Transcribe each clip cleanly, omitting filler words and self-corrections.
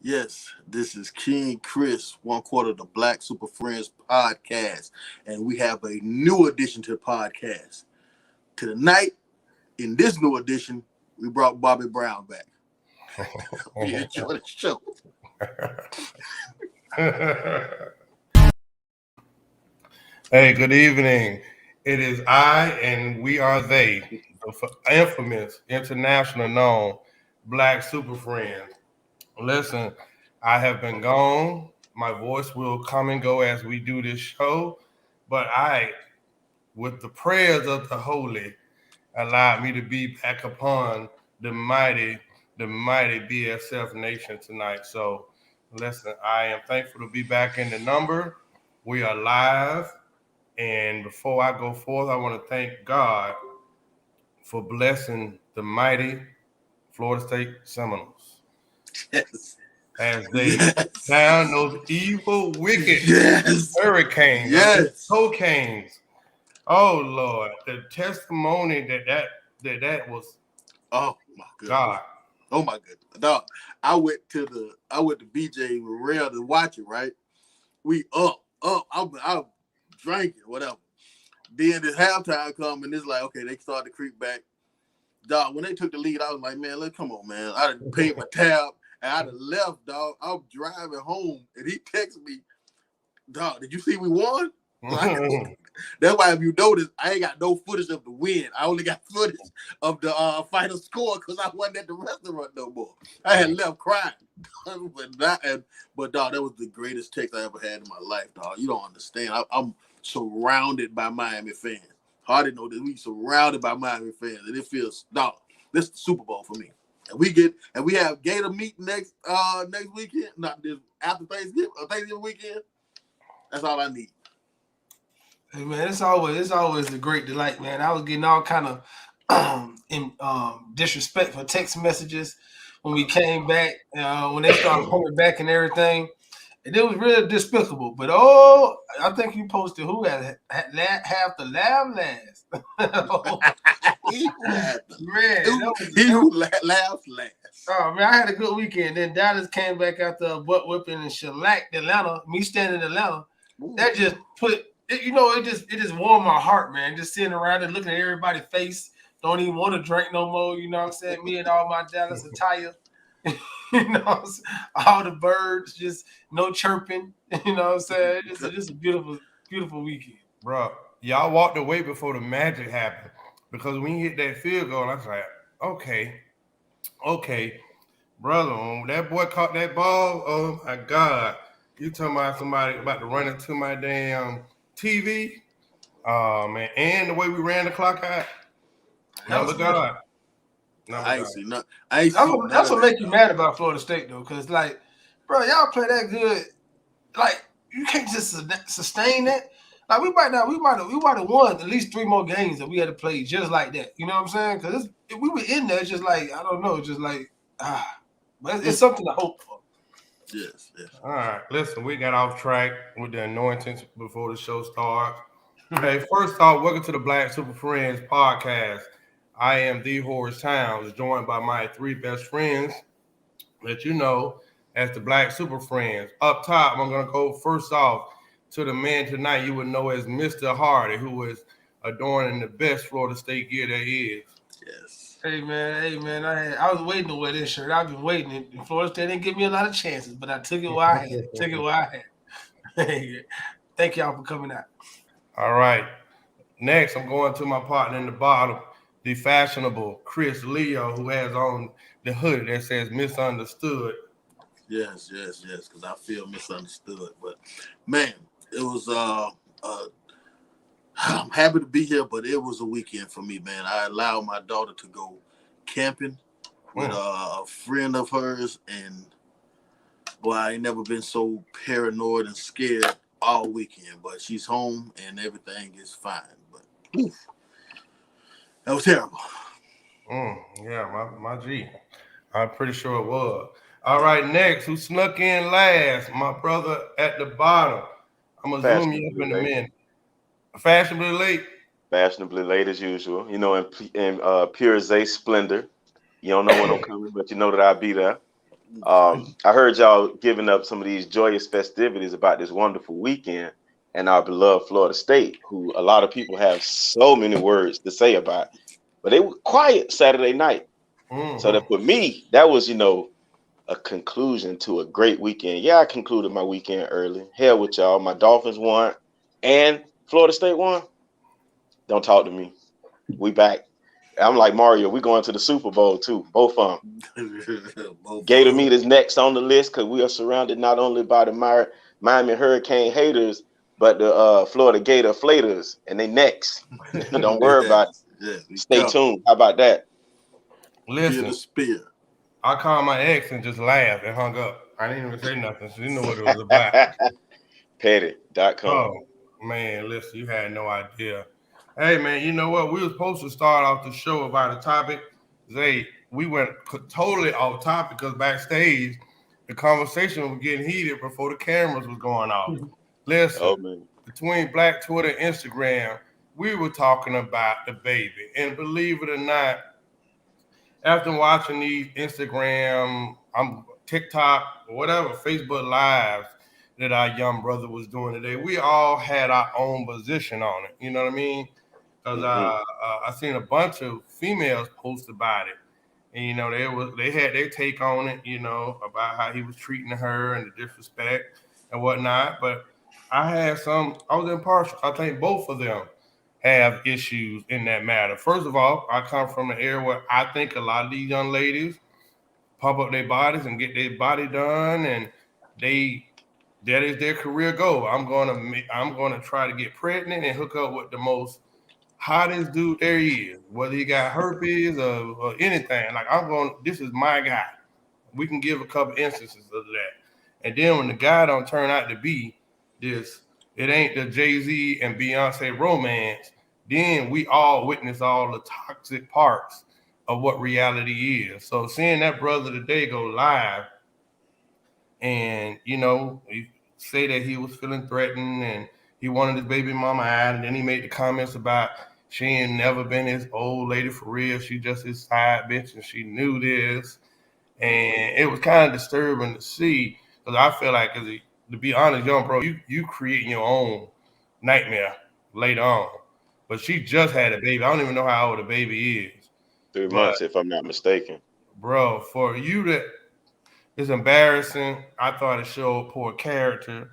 Yes, this is King Chris, one quarter of the Black Super Friends podcast, and we have a new addition to the podcast. Tonight, in this new edition, we brought Bobby Brown back. We enjoy the show. Hey, good evening. It is I and we are they, the infamous, international known Black Super Friends. Listen, I have been gone. My voice will come and go as we do this show, but with the prayers of the holy, allowed me to be back upon the mighty, the mighty BSF nation tonight. So, listen, I am thankful to be back in the number. We are live. And before I go forth, I want to thank God for blessing the mighty Florida State Seminoles Yes. as they Yes. down those evil, wicked Yes. hurricanes, Yes. cocaines. Oh Lord, the testimony that was Oh my goodness. God. Oh my goodness. Dog, I went to BJ with Rail to watch it, right? We up. I drank it, whatever. Then this halftime come and it's like, okay, they start to creep back. Dog, when they took the lead, I was like, man, come on, man. I done paid my tab and I done left, dog. I was driving home and he texted me, dog, did you see we won? Like, that's why if you notice, I ain't got no footage of the win. I only got footage of the final score because I wasn't at the restaurant no more. I had left crying. but dog, that was the greatest text I ever had in my life, dog. You don't understand. I'm surrounded by Miami fans. I didn't know that we surrounded by Miami fans, and it feels dog. This is the Super Bowl for me. And we have Gator meet next weekend, not this after Thanksgiving weekend. That's all I need. Hey man, it's always a great delight, man. I was getting all kind of disrespectful text messages when we came back, when they started coming back and everything. And it was really despicable. But I think you posted who had half the laugh last. He who laughs last. Oh man, I had a good weekend. Then Dallas came back after a butt whipping and shellacked Atlanta. Me standing in Atlanta, that just it just warmed my heart, man. Just sitting around and looking at everybody's face. Don't even want to drink no more. You know what I'm saying? Me and all my Dallas attire. All the birds, just no chirping. You know what I'm saying? It's just a beautiful, beautiful weekend. Bro, y'all walked away before the magic happened. Because when you hit that field goal, I was like, okay. Brother, when that boy caught that ball, oh my God. You talking about somebody about to run into my damn TV? Oh man, and the way we ran the clock out. Number God. I ain't seen nothing. That's what make you mad about Florida State though, because like, bro, y'all play that good. Like, you can't just sustain that. Like we might have won at least 3 more games that we had to play just like that. You know what I'm saying? Because if we were in there, it's just like I don't know, just like but it's something to hope for. Yes. All right, listen, we got off track with the anointings before the show starts. Hey, first off, welcome to the Black Super Friends podcast. I am the Horace Towns, joined by my 3 best friends that you know as the Black Super Friends. Up top, I'm going to go first off to the man tonight you would know as Mr. Hardy, who is adorning the best Florida State gear there is. Yes. Hey man, I was waiting to wear this shirt. I've been waiting. And Florida State didn't give me a lot of chances, but I took it while I had it. Thank y'all for coming out. All right. Next, I'm going to my partner in the bottom, the fashionable Chris Leo, who has on the hoodie that says misunderstood. Yes, because I feel misunderstood. But man, it was I'm happy to be here, but it was a weekend for me, man. I allowed my daughter to go camping with a friend of hers, and boy, I ain't never been so paranoid and scared all weekend. But she's home and everything is fine. But that was terrible. Yeah, my G. I'm pretty sure it was. All right, next, who snuck in last? My brother at the bottom. I'm going to zoom you up in a minute. Fashionably late? Fashionably late as usual. You know, in pure Zay splendor. You don't know when I'm coming, but you know that I'll be there. I heard y'all giving up some of these joyous festivities about this wonderful weekend and our beloved Florida State, who a lot of people have so many words to say about, but they were quiet Saturday night. So that Mm-hmm. for me, that was, a conclusion to a great weekend. Yeah, I concluded my weekend early. Hell with y'all. My Dolphins won and Florida State won. Don't talk to me. We back. I'm like Mario. We going to the Super Bowl too. Both of them. Both Gator of meat is next on the list because we are surrounded not only by the Miami Hurricane haters, but the Florida Gator flaters, and they next. Don't them. worry about it. Yes, be Stay careful. tuned. How about that? Fear the Listen, spear. I called my ex and just laughed and hung up. I didn't even say nothing. She didn't know what it was about. Petty.com. Oh man, listen, you had no idea. Hey man, you know what? We were supposed to start off the show about a topic. Zay, we went totally off topic because backstage the conversation was getting heated before the cameras was going off. Listen, Oh man. between Black Twitter and Instagram, we were talking about the baby. And believe it or not, after watching these Instagram, TikTok, or whatever, Facebook lives that our young brother was doing today, we all had our own position on it. You know what I mean? Because Hmm. I seen a bunch of females post about it, and they had their take on it. About how he was treating her and the disrespect and whatnot. But I was impartial. I think both of them have issues in that matter. First of all, I come from an area where I think a lot of these young ladies pump up their bodies and get their body done, and they that is their career goal. I'm gonna try to get pregnant and hook up with the most hottest dude there is, whether he got herpes or anything. Like this is my guy. We can give a couple instances of that. And then when the guy don't turn out to be this, it ain't the Jay-Z and Beyonce romance, then we all witness all the toxic parts of what reality is. So seeing that brother today go live and he say that he was feeling threatened and he wanted his baby mama out, and then he made the comments about she ain't never been his old lady for real. She just his side bitch, and she knew this, and it was kind of disturbing to see because I feel like, to be honest, young bro, you creating your own nightmare later on. But she just had a baby. I don't even know how old the baby is. 3 months, But if I'm not mistaken. bro, for you to it's embarrassing. I thought it showed poor character.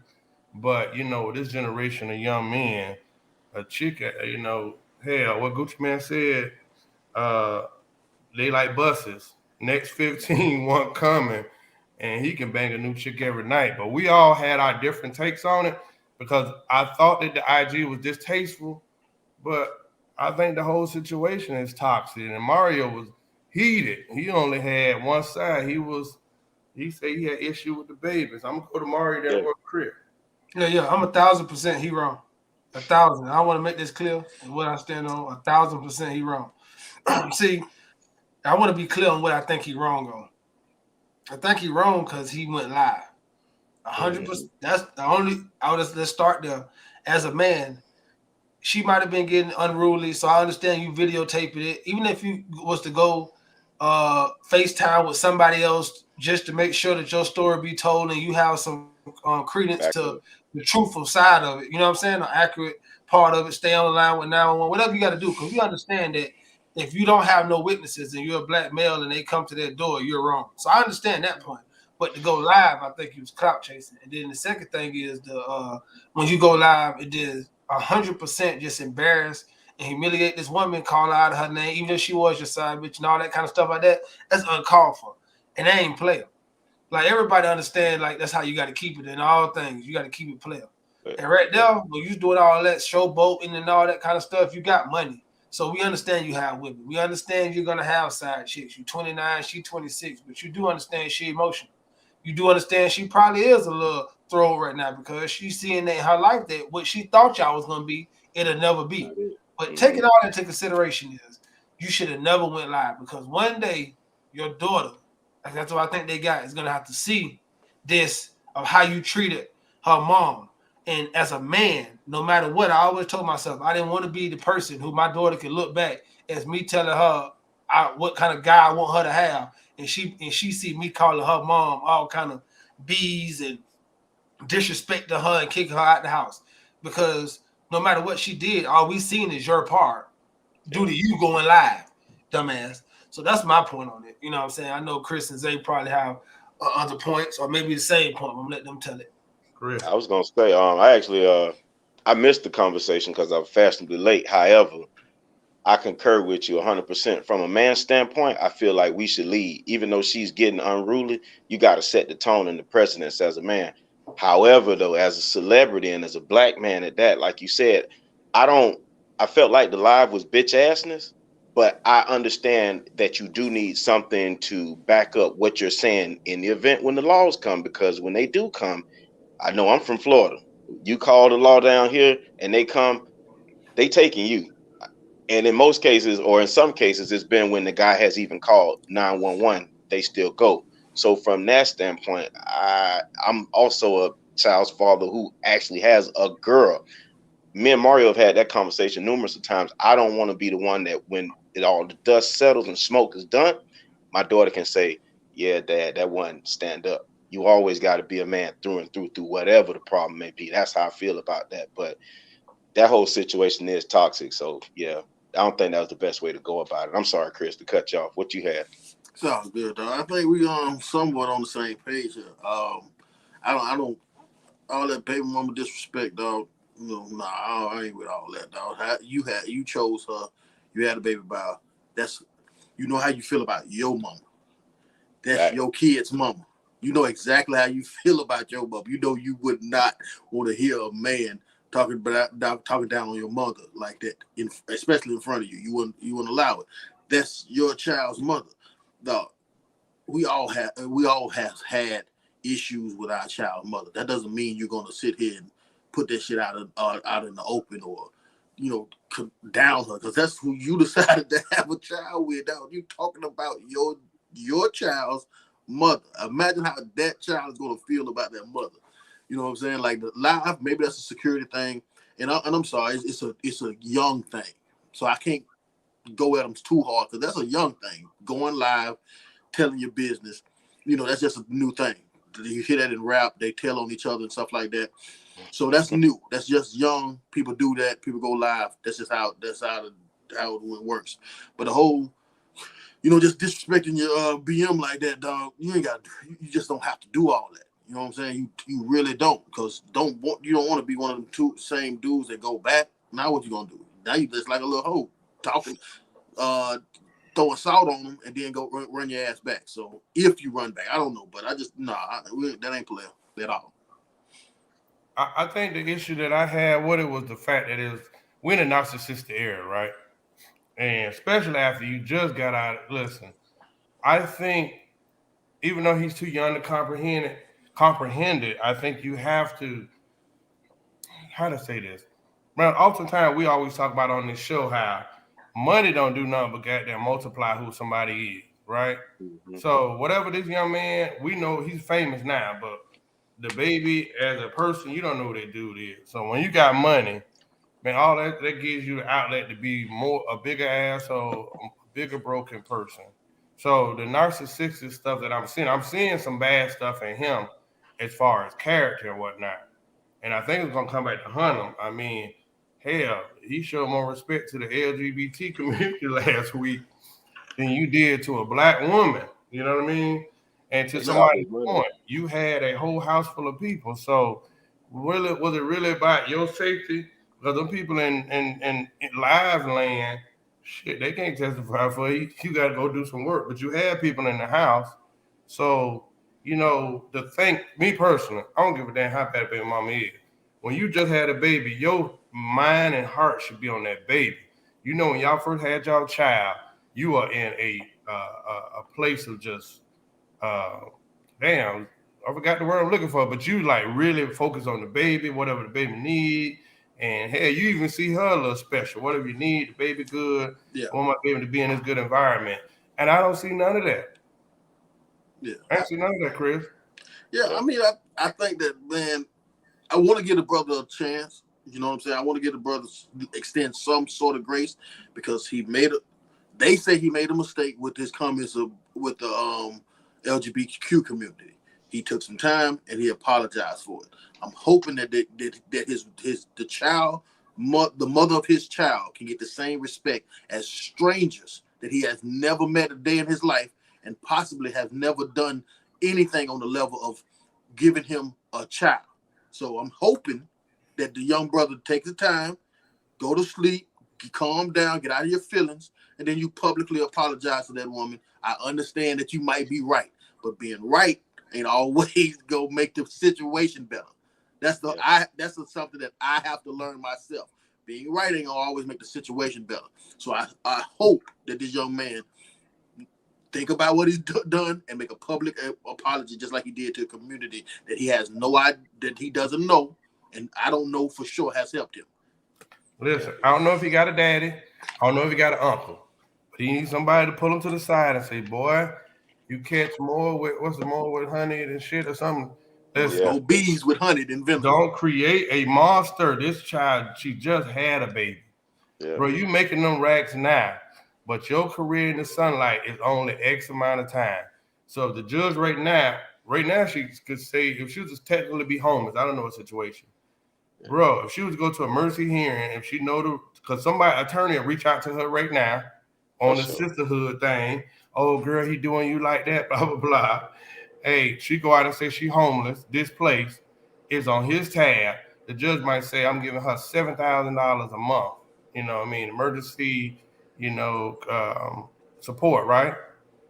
But this generation of young men, a chick, hell, what Gucci Man said, uh, they like buses. Next 15 one coming, and he can bang a new chick every night. But we all had our different takes on it because I thought that the IG was distasteful, but I think the whole situation is toxic. And Mario was heated. He only had one side. He said he had issue with the babies. I'm gonna go to Mario then Yeah. real quick. Yeah. I'm 1,000% he wrong. 1,000. I want to make this clear and what I stand on. 1,000% he wrong. See, I want to be clear on what I think he wrong on. I think he wrong because he went live. 100%. Hmm. That's the only. Let's start there. As a man, she might have been getting unruly, so I understand you videotaping it. Even if you was to go FaceTime with somebody else just to make sure that your story be told and you have some credence Back to up. the truthful side of it. You know what I'm saying? The accurate part of it. Stay on the line with 911. Whatever you got to do, because we understand that if you don't have no witnesses and you're a black male and they come to their door, you're wrong. So I understand that point. But to go live, I think he was clout chasing. And then the second thing is when you go live, it is 100% just embarrass and humiliate this woman, call her out of her name, even if she was your side bitch and all that kind of stuff like that. That's uncalled for, and that ain't player. Like everybody understand, like that's how you got to keep it in all things. You got to keep it player. But, And right yeah. there, when you doing all that showboating and all that kind of stuff, you got money. So we understand you have women. We understand you're gonna have side chicks. You 29, she 26, but you do understand she emotional. You do understand she probably is a little throw right now because she's seeing that in her life that what she thought y'all was gonna be, it'll never be. Not it. But taking Hmm. all into consideration is you should have never went live because one day your daughter, like that's what I think they got, is gonna have to see this of how you treated her mom. And as a man, no matter what, I always told myself I didn't want to be the person who my daughter could look back as me telling her what kind of guy I want her to have. and she see me calling her mom all kind of bees and disrespecting her and kicking her out the house because no matter what she did, all we seen is your part due to you going live, dumbass. So that's my point on it. You know what I'm saying? I know Chris and Zay probably have other points or maybe the same point. I'm gonna let them tell it. Chris. I was gonna say, I actually, I missed the conversation because I'm fashionably late. However, I concur with you 100%. From a man's standpoint, I feel like we should lead. Even though she's getting unruly, you got to set the tone and the precedence as a man. However, though, as a celebrity and as a black man at that, like you said, I don't, I felt like the live was bitch assness, but I understand that you do need something to back up what you're saying in the event when the laws come, because when they do come, I know I'm from Florida. You call the law down here and they come, they taking you. And in most cases, or in some cases, it's been when the guy has even called 911, they still go. So from that standpoint, I'm also a child's father who actually has a girl. Me and Mario have had that conversation numerous of times. I don't want to be the one that when it all the dust settles and smoke is done, my daughter can say, "Yeah, Dad, that one stand up." You always got to be a man through whatever the problem may be. That's how I feel about that. But that whole situation is toxic. So yeah, I don't think that was the best way to go about it. I'm sorry, Chris, to cut you off. What you had? Sounds good, though. I think we somewhat on the same page here. I don't all that baby mama disrespect, dog. Nah, I ain't with all that, dog. You chose her, you had a baby by her. That's you know how you feel about your mama. That's Fact. your kid's mama. You know exactly how you feel about your mama. You know you would not want to hear a man talking down on your mother like that, especially in front of you. You wouldn't allow it. That's your child's mother. Dog, we all have had issues with our child mother. That doesn't mean you're gonna sit here and put that shit out in the open or down her because that's who you decided to have a child with. Now you talking about your child's mother. Imagine how that child is gonna feel about their mother. You know what I'm saying? Like the live, maybe that's a security thing, and I'm sorry, it's a young thing, so I can't go at them too hard because that's a young thing. Going live, telling your business, that's just a new thing. You hear that in rap, they tell on each other and stuff like that. So that's new. That's just young. People do that. People go live. That's just how it works. But the whole, just disrespecting your BM like that, dog. You ain't got. You just don't have to do all that. You know what I'm saying? You really don't, because you don't want to be one of them two same dudes that go back. Now what you gonna do? Now you just like a little hoe talking, uh, throwing salt on them, and then go run your ass back. So if you run back, I don't know, but I just that ain't player at all. I think the issue that I had with it was the fact that we're in a narcissistic era, right? And especially after you just got out. Listen, I think even though he's too young to comprehend it, I think you have to how to say this. Man, oftentimes we always talk about on this show how money don't do nothing but goddamn multiply who somebody is, right? Mm-hmm. So whatever this young man, we know he's famous now, but the baby as a person, you don't know who that dude is. So when you got money, man, all that gives you the outlet to be more a bigger asshole, a bigger broken person. So the narcissistic stuff that I'm seeing some bad stuff in him as far as character and whatnot. And I think it's gonna come back to hunt him. I mean, hell, he showed more respect to the LGBT community last week than you did to a black woman. You know what I mean? And to He No, called somebody's his money. point, you had a whole house full of people. So, really, was it really about your safety? Because them people in live land, shit, they can't testify for you. You got to go do some work. But you had people in the house. So, the thing, me personally, I don't give a damn how bad a baby mama is. When you just had a baby, your mind and heart should be on that baby. When y'all first had y'all child, you are in a place of just uh, damn, I forgot the word I'm looking for, but you like really focus on the baby, whatever the baby need, and hey, you even see her a little special. Whatever you need, the baby good. yeah, I want my baby to be in this good environment, and I don't see none of that. yeah, I don't see none of that, Chris. yeah. Yeah. I mean, I think that, man. I want to give the brother a chance. You know what I'm saying? I want to give the brother extend some sort of grace because he made it. They say he made a mistake with his comments with the LGBTQ community. He took some time and he apologized for it. I'm hoping that his the child, the mother of his child, can get the same respect as strangers that he has never met a day in his life and possibly has never done anything on the level of giving him a child. So I'm hoping that the young brother takes the time, go to sleep, calm down, get out of your feelings, and then you publicly apologize to that woman. I understand that you might be right, but being right ain't always go make the situation better. That's something that I have to learn myself. Being right ain't gonna always make the situation better. So I hope that this young man think about what he's done and make a public apology, just like he did to the community that he has no idea, that he doesn't know, and I don't know for sure has helped him. Listen, I don't know if he got a daddy. I don't know if he got an uncle. But he needs somebody to pull him to the side and say, boy, you catch more with more with honey and shit or something. Listen, More bees with honey than venom. don't create a monster. This child, she just had a baby. Yeah. Bro, you making them racks now, but your career in the sunlight is only X amount of time. So the judge right now she could say if she was to technically be homeless, I don't know what situation. Bro, if she was to go to a mercy hearing, if she know because somebody attorney will reach out to her right now on the sisterhood thing. Oh, girl, he doing you like that, blah blah blah. Hey, she go out and say she homeless. This place is on his tab. The judge might say, I'm giving her $7,000 a month. You know what I mean? Emergency, support, right?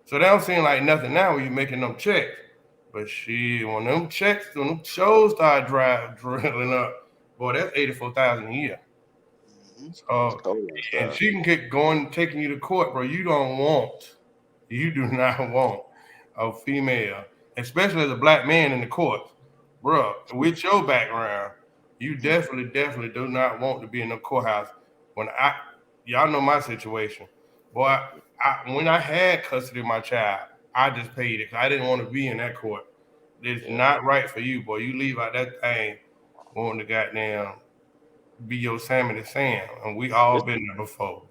So that don't seem like nothing now when you're making them checks. But when them shows start drilling up, boy, that's 84,000 a year. So, and she can get going, taking you to court, bro. You do not want a female, especially as a black man in the court, bro. With your background, you definitely do not want to be in the courthouse. Y'all know my situation, boy. When I had custody of my child, I just paid it 'cause I didn't want to be in that court. It's not right for you, boy. You leave out that thing wanting to goddamn be your Sammy the Sam, and we all been there before.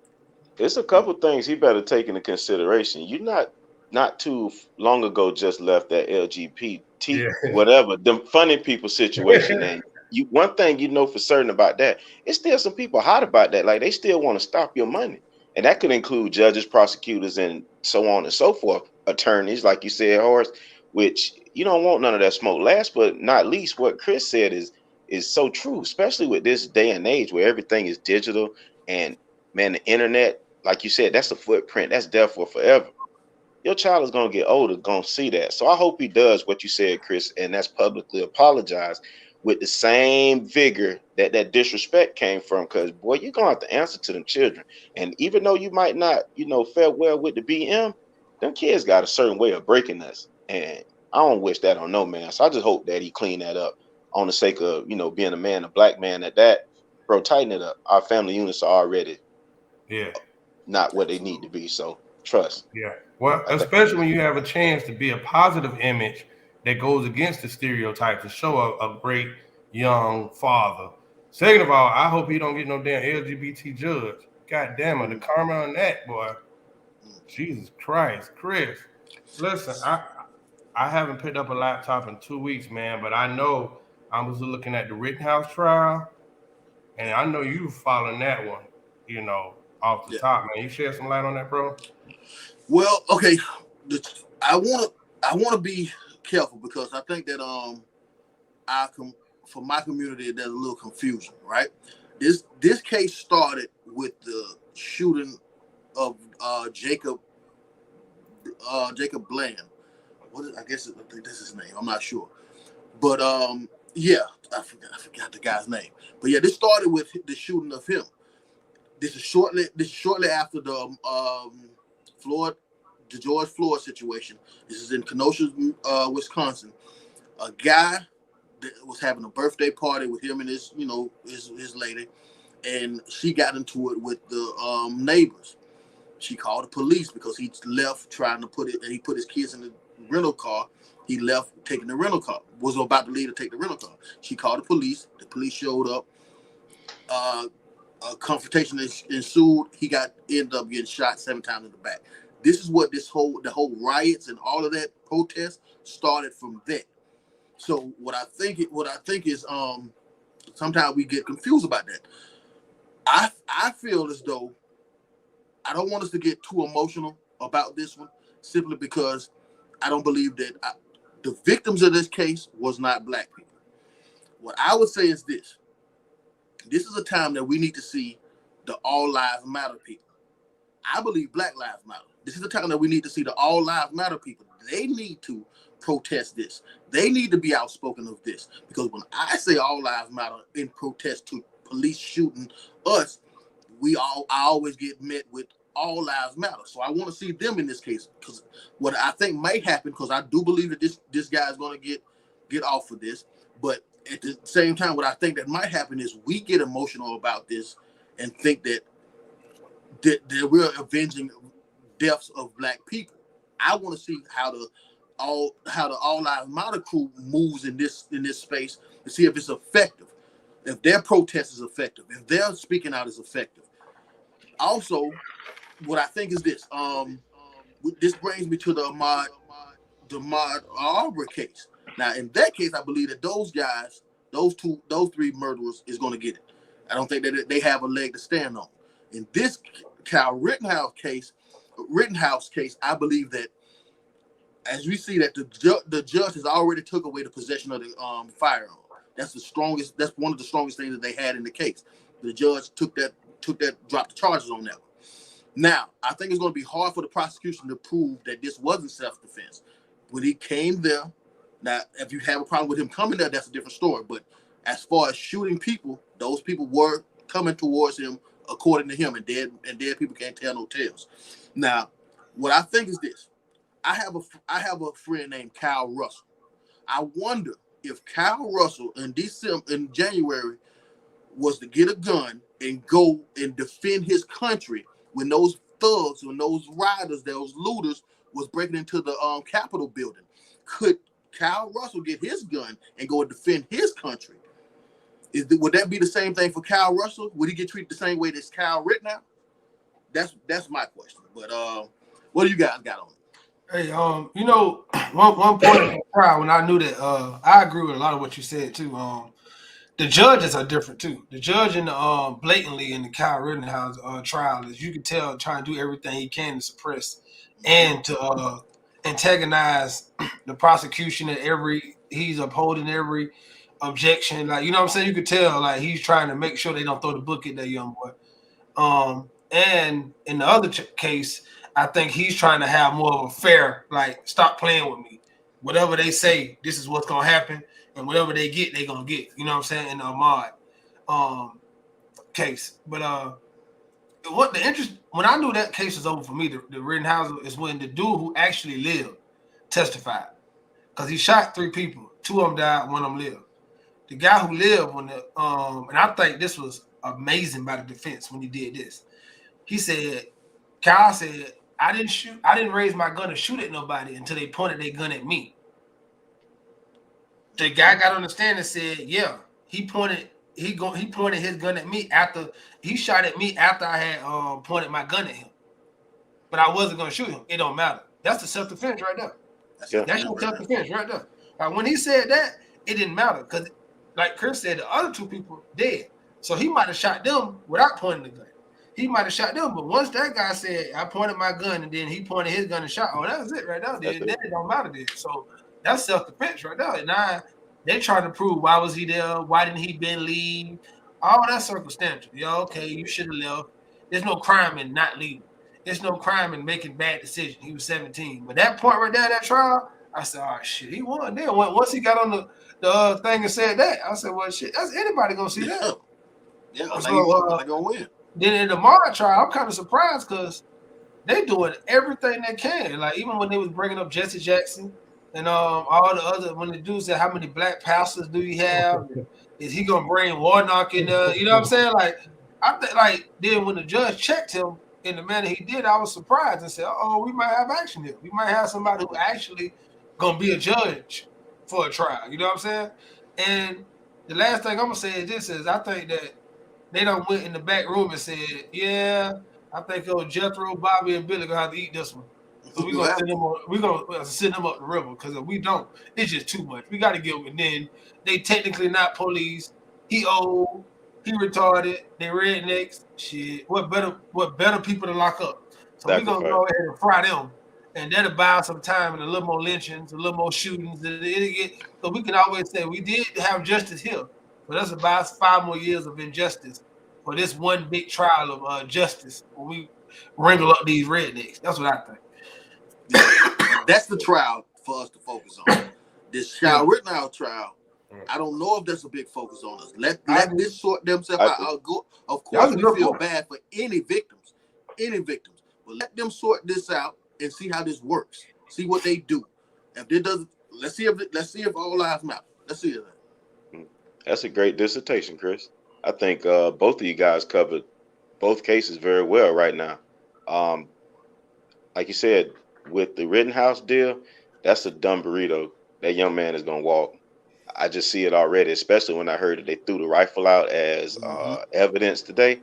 It's a couple things he better take into consideration. You not too long ago just left that LGBT Yeah. whatever the funny people situation, and you one thing you know for certain about that, it's still some people hot about that. Like they still want to stop your money, and that could include judges, prosecutors, and so on and so forth. Attorneys, like you said, Horace, which you don't want none of that smoke. Last but not least, what Chris said is so true, especially with this day and age where everything is digital and man, the internet, like you said, that's a footprint. That's there for forever. Your child is gonna get older, gonna see that. So I hope he does what you said, Chris, and that's publicly apologize with the same vigor that that disrespect came from. Because boy, you're gonna have to answer to them children. And even though you might not, fare well with the BM, them kids got a certain way of breaking us, and I don't wish that on no man. So I just hope that he clean that up on the sake of being a man, a black man. That bro, tighten it up. Our family units are already Yeah. not what they need to be. So trust. Yeah. Well, I think especially when you have a chance to be a positive image that goes against the stereotype to show a great young father. Second of all, I hope he don't get no damn LGBT judge. God damn it, the karma on that, boy. Jesus Christ, Chris. Listen, I haven't picked up a laptop in 2 weeks, man, but I know I was looking at the Rittenhouse trial, and I know you following that one, off the top, man. You shed some light on that, bro? Well, okay, I want to be careful because I think that for my community there's a little confusion, right? This case started with the shooting of Jacob Bland. I think that's his name. I'm not sure, but yeah, I forgot the guy's name. But yeah, this started with the shooting of him. This is shortly after Floyd, the George Floyd situation. This is in Kenosha, Wisconsin. A guy that was having a birthday party with him and his lady, and she got into it with the neighbors. She called the police because he left trying to he put his kids in the rental car. He left taking the rental car. Was about to leave to take the rental car. She called the police. The police showed up. A confrontation ensued. He ended up getting shot 7 times in the back. This is what the whole riots and all of that protest started from that. So what I think is sometimes we get confused about that. I feel as though I don't want us to get too emotional about this one, simply because I don't believe that the victims of this case was not black people. What I would say is this: this is a time that we need to see the all lives matter people. I believe Black Lives Matter. This is the time that we need to see the all lives matter people. They need to protest this. They need to be outspoken of this. Because when I say all lives matter in protest to police shooting us, I always get met with all lives matter. So I want to see them in this case. Because what I think might happen, because I do believe that this guy is going to get off of this. But at the same time, what I think that might happen is we get emotional about this and think that we're avenging deaths of black people. I want to see how the all lives matter crew moves in this space to see if it's effective, if their protest is effective, if their speaking out is effective. Also, what I think is this: this brings me to the Ahmaud Arbery case. Now, in that case, I believe that those guys, those three murderers, is going to get it. I don't think that they have a leg to stand on. In this Kyle Rittenhouse case, I believe that, as we see that the judge has already took away the possession of the firearm. That's the strongest. That's one of the strongest things that they had in the case. The judge dropped the charges on that one. Now, I think it's going to be hard for the prosecution to prove that this wasn't self-defense. When he came there, now, if you have a problem with him coming there, that's a different story. But as far as shooting people, those people were coming towards him, according to him, and dead people can't tell no tales. Now, what I think is this: I have a friend named Kyle Russell. I wonder if Kyle Russell in January was to get a gun and go and defend his country when those thugs, when those riders, those looters was breaking into the Capitol building. Could Kyle Russell get his gun and go and defend his country? Would that be the same thing for Kyle Russell? Would he get treated the same way as Kyle Rittenhouse? That's my question. But what do you guys got on it? Hey, one point in the trial when I knew that, I agree with a lot of what you said too. The judges are different too. The judge in the blatantly in the Kyle Rittenhouse trial, as you can tell, trying to do everything he can to suppress and to antagonize the prosecution he's upholding every objection. Like, you know what I'm saying? You could tell like he's trying to make sure they don't throw the book at that young boy. And in the other case, I think he's trying to have more of a fair, like, stop playing with me. Whatever they say, this is what's gonna happen, and whatever they get, they gonna get. You know what I'm saying? In the Ahmaud case. But what the interest when I knew that case was over for me, the Rittenhouse, is when the dude who actually lived testified. Because he shot 3 people. 2 of them died, 1 of them lived. The guy who lived when and I think this was amazing by the defense when he did this. He said, Kyle said, I didn't raise my gun to shoot at nobody until they pointed their gun at me. The guy got on the stand and said, yeah, he pointed his gun at me after he shot at me after I had pointed my gun at him. But I wasn't gonna shoot him. It don't matter. That's the self-defense right there. That's your self-defense right there. Like, when he said that, it didn't matter because, like Chris said, the other 2 people dead. So he might have shot them without pointing the gun. He might have shot them, but once that guy said, I pointed my gun, and then he pointed his gun and shot, that was it right there. Then it don't matter then. So that's self-defense right there. And now they're trying to prove, why was he there? Why didn't he been leave? All that circumstantial. Yeah, okay, you should have left. There's no crime in not leaving. There's no crime in making bad decisions. He was 17. But that point right there, that trial, I said, oh, shit, he won. Then once he got on the thing and said that, I said, well, shit, that's anybody going to see that. Yeah, so, they're going to win. Then in the Mara trial, I'm kind of surprised because they doing everything they can. Like, even when they was bringing up Jesse Jackson and all the other, when the dude said, how many black pastors do you have? Is he gonna bring Warnock in there? You know what I'm saying? Like, I think, like, then when the judge checked him in the manner he did, I was surprised and said, oh, we might have action here. We might have somebody who actually gonna be a judge for a trial. You know what I'm saying? And the last thing I'm gonna say is this: is I think that they done went in the back room and said, "Yeah, I think Jethro, Bobby, and Billy gonna have to eat this one. So we're gonna send them on. We're gonna send them up the river because if we don't, it's just too much. We got to give them. And then they technically not police. He old. He retarded. They rednecks. Shit. What better people to lock up? So we're gonna Sacrifice. go ahead and fry them, and that'll buy us some time and a little more lynchings, a little more shootings. So we can always say we did have justice here, but that's about 5 more years of injustice for this one big trial of justice when we wrangle up these rednecks. That's what I think. And that's the trial for us to focus on. This Shao Rittenhouse trial, I don't know if that's a big focus on us. Let this sort themselves out. Of course, we feel bad for any victims, but let them sort this out and see how this works. See what they do. If it doesn't, let's see if all lives matter. Let's see it. That's a great dissertation, Chris. I think both of you guys covered both cases very well right now. Like you said, with the Rittenhouse deal, that's a dumb burrito. That young man is gonna walk. I just see it already, especially when I heard that they threw the rifle out as evidence today.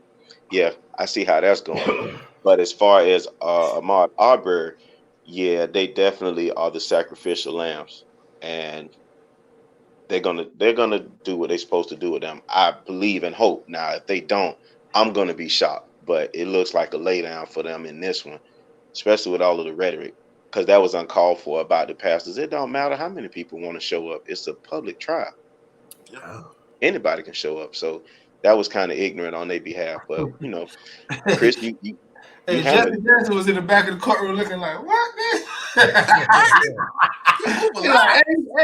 Yeah, I see how that's going. But as far as Ahmaud Arbery, yeah, they definitely are the sacrificial lambs, and they're gonna do what they're supposed to do with them. I believe and hope. Now, if they don't, I'm gonna be shocked. But it looks like a laydown for them in this one, especially with all of the rhetoric, because that was uncalled for about the pastors. It don't matter how many people want to show up. It's a public trial. Yeah. Anybody can show up. So that was kind of ignorant on their behalf. But Chris, you Hey, handled Jesse it. Jackson was in the back of the courtroom looking like, what, man?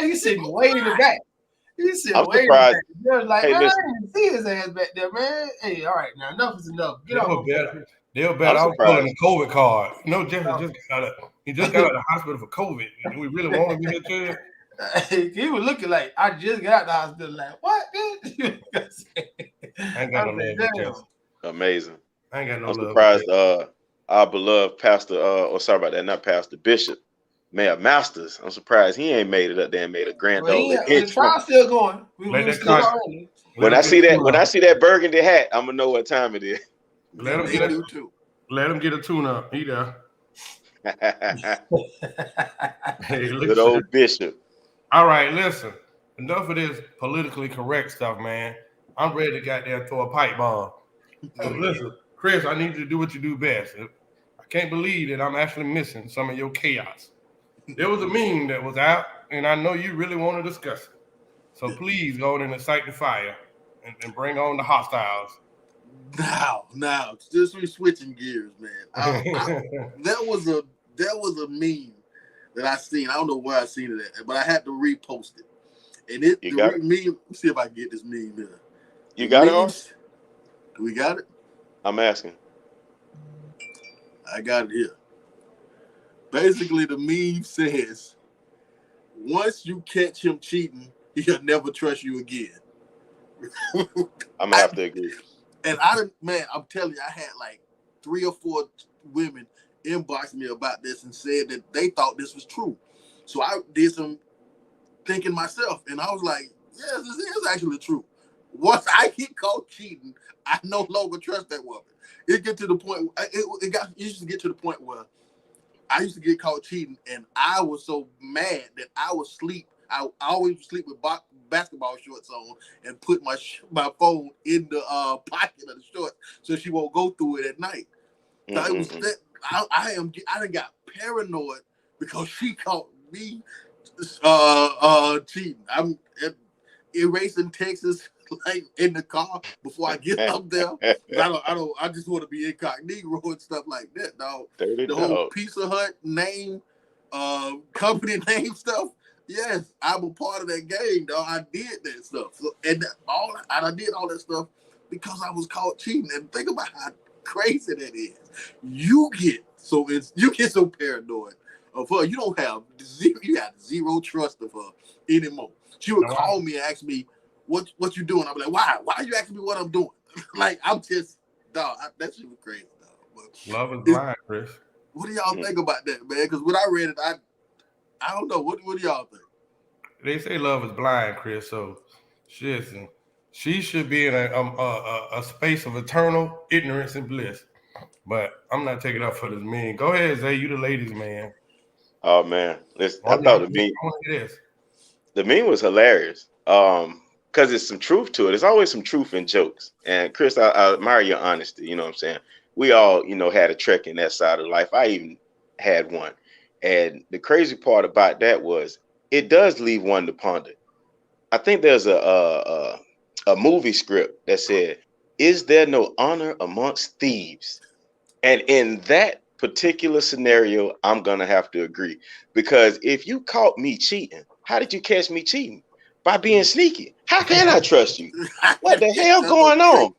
He's sitting way in the back. He's sitting I'm way in the back. surprised. They're like, Hey, man, listen, I didn't see his ass back there, man. Hey, all right, now enough is enough. Get They were off. better. They were better. I'm I was pulling surprised. the COVID card. He just got out of the hospital for COVID. Do we really want him in here too? He was looking like, I just got out of the hospital. Like, what, man? I ain't got no love for Jesse. Amazing. I ain't got no I'm love. surprised. Our beloved pastor, or sorry about that, not pastor, Bishop, Mayor Masters. I'm surprised he ain't made it up there and made a grand Well, old the trial's still going. Let We that still con- early. When I see that burgundy hat, I'm gonna know what time it is. They do too. Let him get a tune up. He there. Hey, Good listen. old Bishop. All right, listen. Enough of this politically correct stuff, man. I'm ready to goddamn throw a pipe bomb. So listen, Chris, I need you to do what you do best. I can't believe that I'm actually missing some of your chaos. There was a meme that was out, and I know you really want to discuss it. So please go and incite the fire and bring on the hostiles. Now, just we switching gears, man. There was a meme that I seen. I don't know where I seen it at, but I had to repost it. And meme. Let's see if I can get this meme here. You got it, Ars? Do we got it? I'm asking. I got it here. Basically, the meme says, once you catch him cheating, he'll never trust you again. I'm gonna have to agree. And I'm telling you, I had like 3 or 4 women inbox me about this and said that they thought this was true. So I did some thinking myself, and I was like, yes, this is actually true. Once I get caught cheating, I no longer trust that woman. It used to get to the point where I used to get caught cheating, and I was so mad that I would sleep. I always sleep with basketball shorts on and put my phone in the pocket of the shorts so she won't go through it at night. So it was I done got paranoid because she caught me cheating. I'm erasing Texas like in the car before I get up there. I just want to be incognito and stuff like that, dog. The whole Pizza Hut name, company name stuff. Yes, I'm a part of that game, dog. I did that stuff. So, and I did all that stuff because I was caught cheating. And think about how crazy that is. You get so paranoid of her. You have zero trust of her anymore. She would call me and ask me, what you doing? I'm like, why? Why are you asking me what I'm doing? Like, I'm just, dog, that shit was crazy, dog. But love is blind, Chris. What do y'all think about that, man? Because when I read it, I don't know. What do y'all think? They say love is blind, Chris. So, She should be in a space of eternal ignorance and bliss. But I'm not taking up for this man. Go ahead, Zay. You the ladies, man. Oh man, listen, I I want to thought hear this. the meme was hilarious. Because it's some truth to it. There's always some truth in jokes. And Chris, I admire your honesty. You know what I'm saying? We all, had a trek in that side of life. I even had one. And the crazy part about that was it does leave one to ponder. I think there's a movie script that said, "Is there no honor amongst thieves?" And in that particular scenario, I'm gonna have to agree because if you caught me cheating, how did you catch me cheating? By being sneaky. How can I trust you? What the hell That's what going I'm saying. on?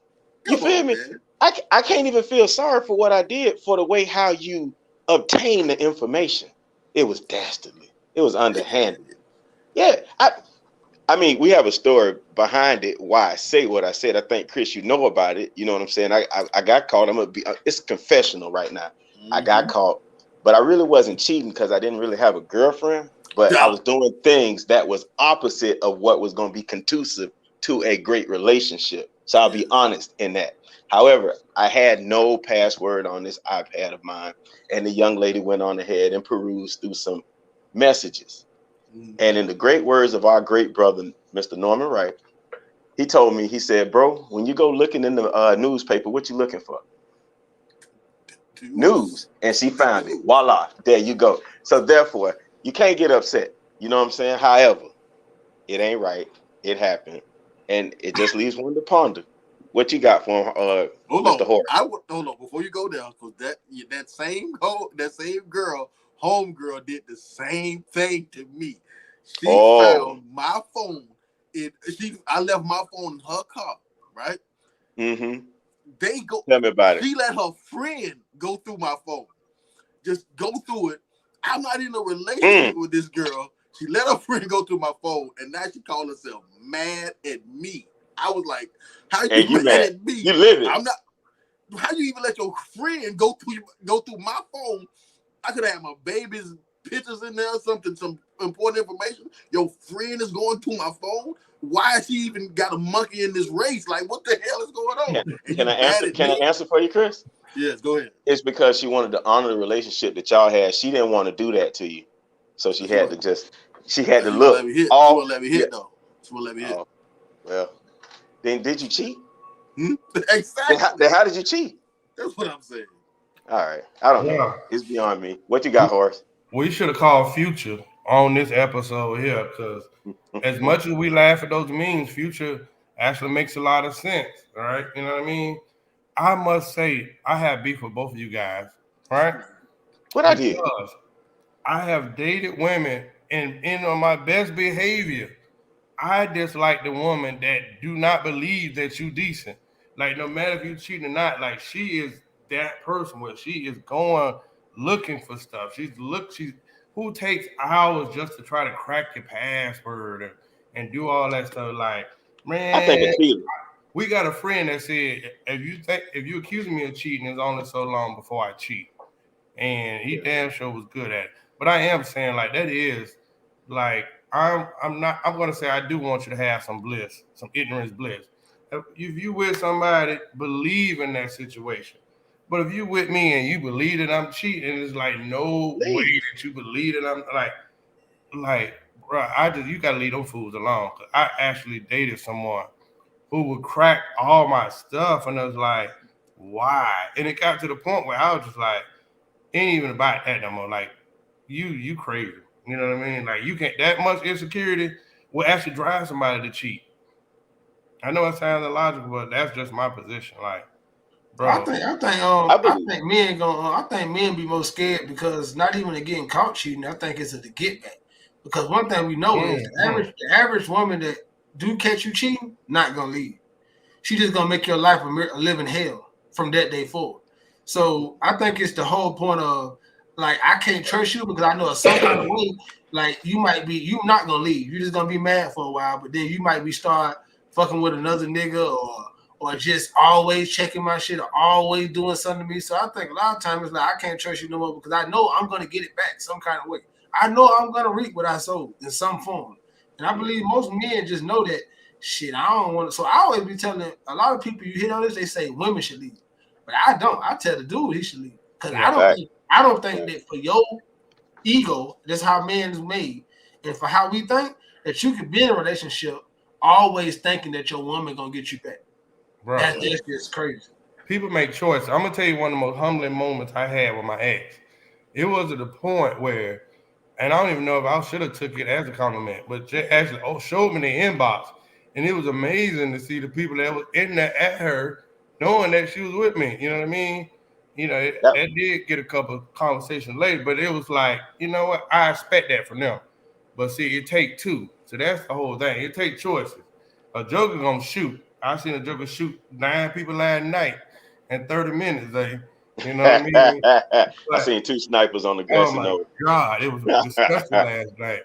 You Come feel on, me? man. I can't even feel sorry for what I did for the way how you obtained the information. It was dastardly. It was underhanded. Yeah, I mean, we have a story behind it. Why I say what I said. I think Chris, you know about it. You know what I'm saying? I got caught. I'm gonna be. It's a confessional right now. I got Mm-hmm. caught, but I really wasn't cheating because I didn't really have a girlfriend. But I Yeah. was doing things that was opposite of what was going to be conducive to a great relationship. So I'll be Yes. honest in that. However, I had no password on this iPad of mine, and the young lady went on ahead and perused through some messages. And Mm-hmm. in the great words of our great brother, Mr. Norman Wright, he told me, he said, "Bro, when you go looking in the newspaper, what you looking for? News." News. And she found it. News. Voila, there you go. So therefore, you can't get upset. You know what I'm saying? However, it ain't right. It happened, and it just leaves one to ponder. What you got for him, Hold Mr. on. Horace? I would hold on before you go there, because that same girl, homegirl, did the same thing to me. She Oh, found my phone. I left my phone in her car, right? mm-hmm. They go Tell me about it. She let her friend go through my phone. Just go through it. I'm not in a relationship Mm. with this girl. She let her friend go through my phone, and now she called herself mad at me. I was like, "How you And you mad mad? at me? You live it. I'm not. How you even let your friend go through my phone? I could have my baby's pictures in there, some important information. Your friend is going through my phone. Why has she even got a monkey in this race? Like, what the hell is going on? Can, And can you I mad answer? at Can I me? answer for you, Chris? Yes, go ahead. It's because she wanted to honor the relationship that y'all had. She didn't want to do that to you, so she She had was, to she had to she won't let look me hit. She won't all. let me Yeah. hit though. She won't let me hit. Oh well. Then did you cheat? Hmm? Then Exactly. how did you cheat? That's what I'm saying. All right. I don't know. Yeah. It's beyond me. What you got, Horace? We should have called Future on this episode here because as much as we laugh at those memes, Future actually makes a lot of sense. All right. You know what I mean? I must say, I have beef with both of you guys, right? What I did? Because I have dated women and in on my best behavior. I dislike the woman that do not believe that you decent. Like no matter if you cheat or not, like she is that person where she is going looking for stuff. She's who takes hours just to try to crack your password and do all that stuff. Like, I think a man, cheater. we got a friend that said if you accuse me of cheating, it's only so long before I cheat. And he Yeah. damn sure was good at it. But I am saying like that is like I'm gonna say I do want you to have some bliss, some ignorance bliss. If you with somebody, believe in that situation. But if you with me and you believe that I'm cheating, it's like no way Leave. that you believe that I'm like bro, I just you gotta leave those fools alone. 'Cause I actually dated someone who would crack all my stuff and I was like, why? And it got to the point where I was just like, ain't even about that no more. Like you crazy. You know what I mean? Like you can't that much insecurity will actually drive somebody to cheat. I know it sounds illogical, but that's just my position. Like, I bro, think I think I um I believe. think men gonna I think men be most scared because not even to getting caught cheating. I think it's a to get back. Because one thing we know is mm. the average woman that do catch you cheating not gonna leave. She just gonna make your life a living hell from that day forward. So I think it's the whole point of like I can't trust you because I know in some kind of way like you not gonna leave. You're just gonna be mad for a while, but then you might be start fucking with another nigga or just always checking my shit or always doing something to me. So I think a lot of times it's like I can't trust you no more because I know I'm gonna get it back some kind of way. I know I'm gonna reap what I sowed in some form. And I believe most men just know that shit, I don't want to. So I always be telling a lot of people you hit on this, they say women should leave, but I don't. I tell the dude he should leave because Yeah. I don't think that for your ego, that's how man is made, and for how we think that you could be in a relationship always thinking that your woman gonna get you back. Bro, That's just crazy. people make choices. I'm gonna tell you one of the most humbling moments I had with my ex. It was at the point where, and I don't even know if I should have took it as a compliment, but Jay actually showed me the inbox, and it was amazing to see the people that was in there at her, knowing that she was with me. You know what I mean? You know, Yep. that did get a couple of conversations later, but it was like, you know what? I expect that from them. But see, it take two, so that's the whole thing. It take choices. A joker gonna shoot. I seen a joker shoot 9 people last night in 30 minutes. You know what I mean? I But seen 2 snipers on the oh grassy my knoll. God, it was disgusting last night.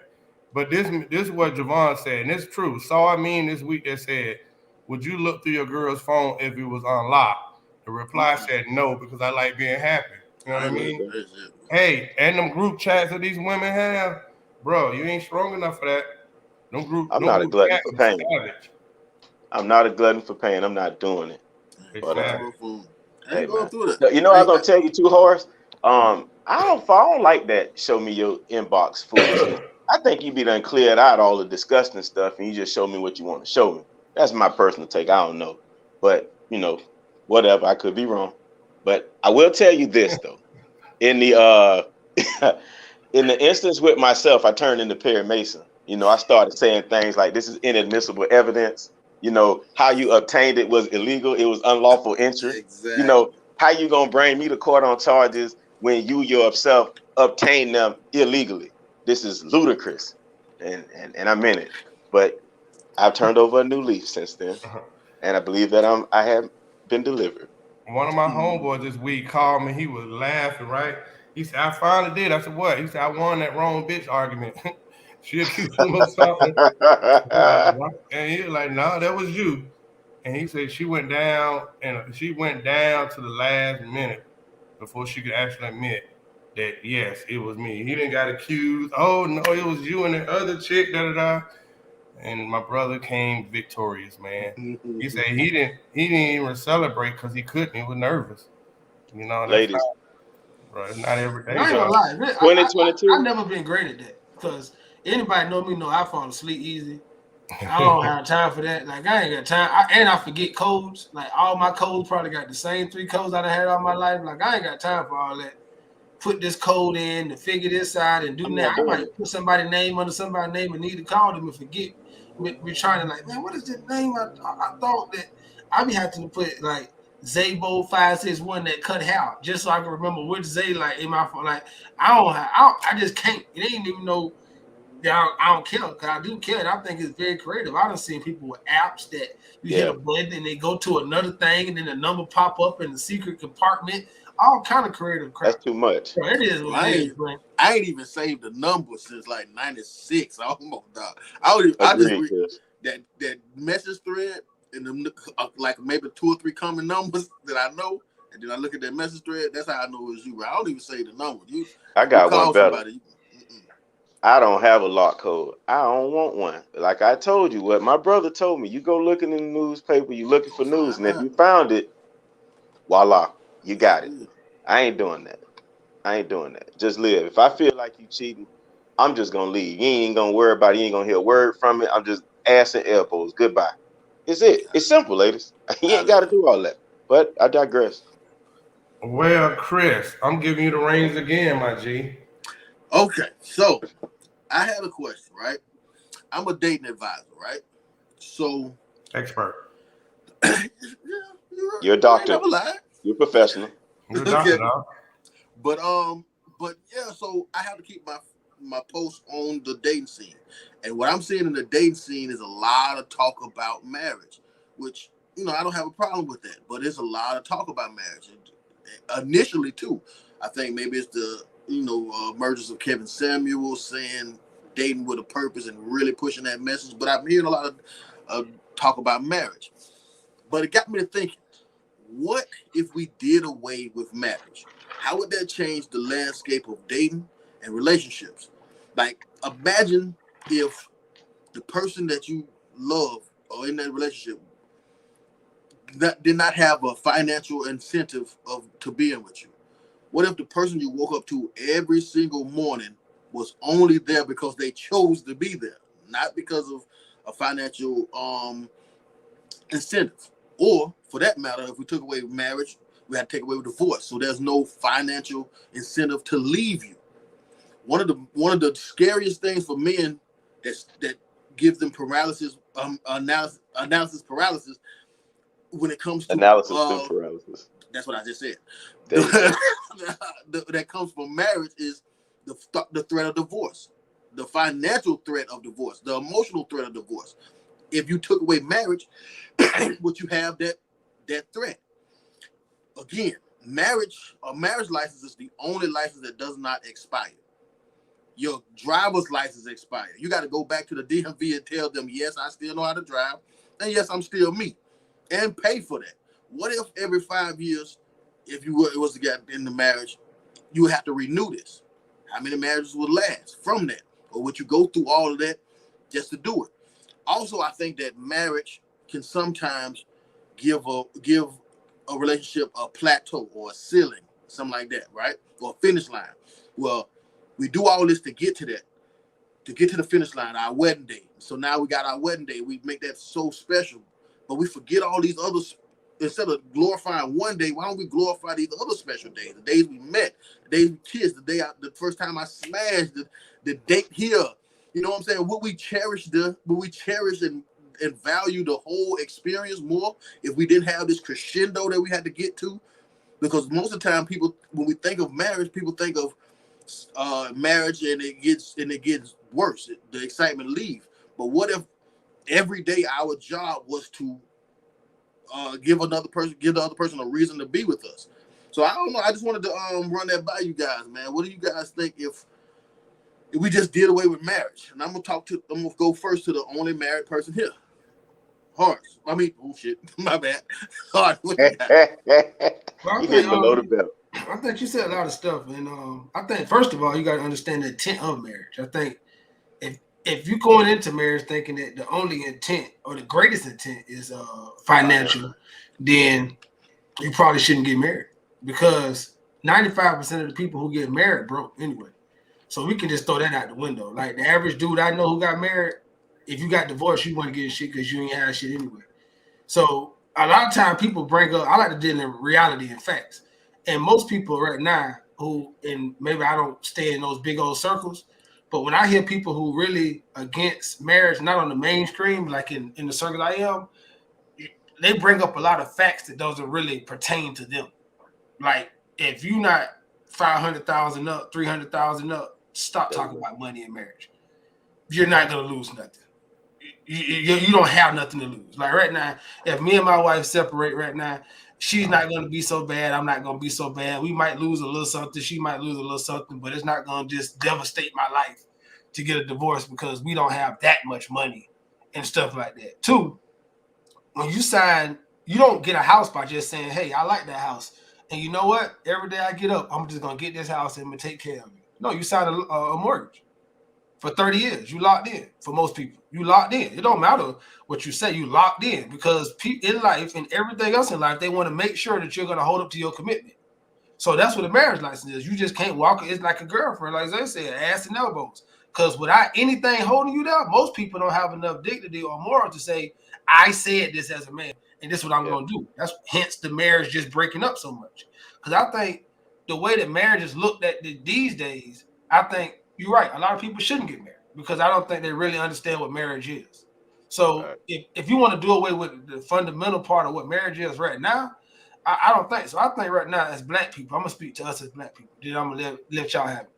But this is what Javon said, and it's true. Saw I mean this week that said, "Would you look through your girl's phone if it was unlocked?" The reply said no because I like being happy. You know what I I ain't mean? looking for that shit. Hey, and them group chats that these women have, bro, you ain't strong enough for that. I'm No not a group glutton chat for is pain. savage. I'm not a glutton for pain. I'm not doing it. I It's ain't But going savage. through a phone. I hey ain't going man, through that. you know I I was ain't, gonna tell you too, Horace. I don't like that. Show me your inbox foolishness. I think you be done cleared out all the disgusting stuff, and you just show me what you want to show me. That's my personal take. I don't know, but whatever. I could be wrong, but I will tell you this though. In the in the instance with myself, I turned into Perry Mason. I started saying things like, "This is inadmissible evidence." How you obtained it was illegal. It was unlawful entry. You exactly. know, how you gonna bring me to court on charges when you yourself obtained them illegally? This is ludicrous, and I'm in it. But I've turned over a new leaf since then, and I believe that I have been delivered. One of my homeboys this week called me. He was laughing, right? He said, I finally did. I said, what? He said, I won that wrong bitch argument. She accused him of something. And he was like, no, that was you. And he said she went down and she went down to the last minute before she could actually admit that yes, it was me. He didn't got accused. Oh no, it was you and the other chick, da da da. And my brother came victorious, man. He said he didn't even celebrate because he couldn't. He was nervous. That's Ladies, bro. It's not every But day, I ain't dog. gonna lie, I 2022. never been great at that because anybody know me know I fall asleep easy. I don't have time for that. Like I ain't got time. I forget codes. Like all my codes probably got the same 3 codes I done had all my life. Like I ain't got time for all that. Put this code in to figure this out and do I'm that. not I doing might it. put somebody's name under somebody's name and need to call them and forget. Be trying to like, man, what is this name? I thought that I be having to put like Zabo 561 that cut out just so I can remember which Zay like in my phone. Like I just can't. It ain't even no. I don't care because I do care. And I think it's very creative. I done seen people with apps that you hit Yeah, a button and they go to another thing and then the number pop up in the secret compartment. All kind of creative crap. that's too much. So it is Well, what it is, man. I ain't even saved the number since like '96. Almost, dog. I just Agreed, read Chris. that message thread and the like maybe 2 or 3 common numbers that I know, and then I look at that message thread. That's how I know it's you. Bro. I don't even say the number. I You got one call better. somebody. I don't have a lock code. I don't want one. Like I told you, what my brother told me, you go looking in the newspaper, you looking for Don't news, find and if out. you found it, voila, you That's got it. it. I ain't doing that. I ain't doing that. Just live. If I feel like you cheating, I'm just gonna leave. You ain't gonna worry about it. You ain't gonna hear a word from it. I'm just ass and elbows. Goodbye. It's it. It's simple, ladies. You Out ain't of gotta there. do all that. But I digress. Well, Chris, I'm giving you the reins again, my G. Okay, so I had a question, right? I'm a dating advisor, right? So, Expert. yeah, You're a you ain't doctor. never lied. You're a professional. You're a doctor, Okay, dog. but but yeah, so I have to keep my post on the dating scene, and what I'm seeing in the dating scene is a lot of talk about marriage, which I don't have a problem with that, but it's a lot of talk about marriage. Initially, too, I think maybe it's the emergence of Kevin Samuel saying dating with a purpose and really pushing that message. But I'm hearing a lot of talk about marriage, but it got me to thinking. What if we did away with marriage? How would that change the landscape of dating and relationships? Like, imagine if the person that you love or in that relationship did not have a financial incentive of to being with you? What if the person you woke up to every single morning was only there because they chose to be there, not because of a financial incentive? Or for that matter, if we took away marriage, we had to take away divorce. So there's no financial incentive to leave you. One of the scariest things for men that gives them paralysis, analysis paralysis when it comes to Analysis and paralysis. that's what I just said. There you go. That comes from marriage is the threat of divorce, the financial threat of divorce, the emotional threat of divorce. If you took away marriage, would you have that threat? Again, a marriage license is the only license that does not expire. Your driver's license expires. You got to go back to the DMV and tell them, yes, I still know how to drive, and yes, I'm still me, and pay for that. What if every 5 years, if you it was to get in the marriage, you would have to renew this? How many marriages would last from that? Or would you go through all of that just to do it? Also, I think that marriage can sometimes give a relationship a plateau or a ceiling, something like that, right? Or a finish line. Well, we do all this to get to that, to get to the finish line, our wedding day. So now we got our wedding day. We make that so special, but we forget all these others. Instead of glorifying one day, why don't we glorify these other special days? The days we met, the days we kissed, the first time I smashed, the date here. You know what I'm saying? Would we cherish and value the whole experience more if we didn't have this crescendo that we had to get to? Because most of the time, people, when we think of marriage, people think of marriage and it gets worse. The excitement leaves. But what if every day our job was to give the other person a reason to be with us? So I don't know. I just wanted to run that by you guys, man. What do you guys think if we just did away with marriage? And I'm gonna go first to the only married person here. Horace. I mean, oh shit, my bad. Horace, what you got? Well, You hitting below the belt. I think you said a lot of stuff, and I think first of all you got to understand the intent of marriage. I think if you're going into marriage thinking that the only intent or the greatest intent is financial, then you probably shouldn't get married, because 95% of the people who get married broke anyway. So we can just throw that out the window. Like the average dude I know who got married, if you got divorced, you want to get shit because you ain't had shit anyway. So a lot of time people bring up, I like to deal in reality and facts. And most people right now who, and maybe I don't stay in those big old circles, but when I hear people who really against marriage, not on the mainstream, like in the circle I am, they bring up a lot of facts that doesn't really pertain to them. Like if you're not 500,000 up, 300,000 up, stop talking about money in marriage. You're not gonna lose nothing. You don't have nothing to lose. Like right now, if me and my wife separate right now, she's not going to be so bad. I'm not going to be so bad. We might lose a little something. She might lose a little something, but it's not going to just devastate my life to get a divorce because we don't have that much money and stuff like that. Two, when you sign, you don't get a house by just saying, hey, I like that house. And you know what? Every day I get up, I'm just going to get this house and I'm going to take care of it. No, you sign a mortgage. For 30 years, you locked in. For most people, you locked in. It don't matter what you say, you locked in, because in life and everything else in life, they want to make sure that you're going to hold up to your commitment. So that's what a marriage license is. You just can't walk. It's like a girlfriend, like they said, ass and elbows. Because without anything holding you down, most people don't have enough dignity or moral to say, I said this as a man, and this is what I'm going to do. That's hence the marriage just breaking up so much. Because I think the way that marriage is looked at these days, I think you're right. A lot of people shouldn't get married because I don't think they really understand what marriage is. So if you want to do away with the fundamental part of what marriage is right now, I don't think so. I think right now as black people, I'm going to speak to us as black people. Then I'm going to let y'all have it.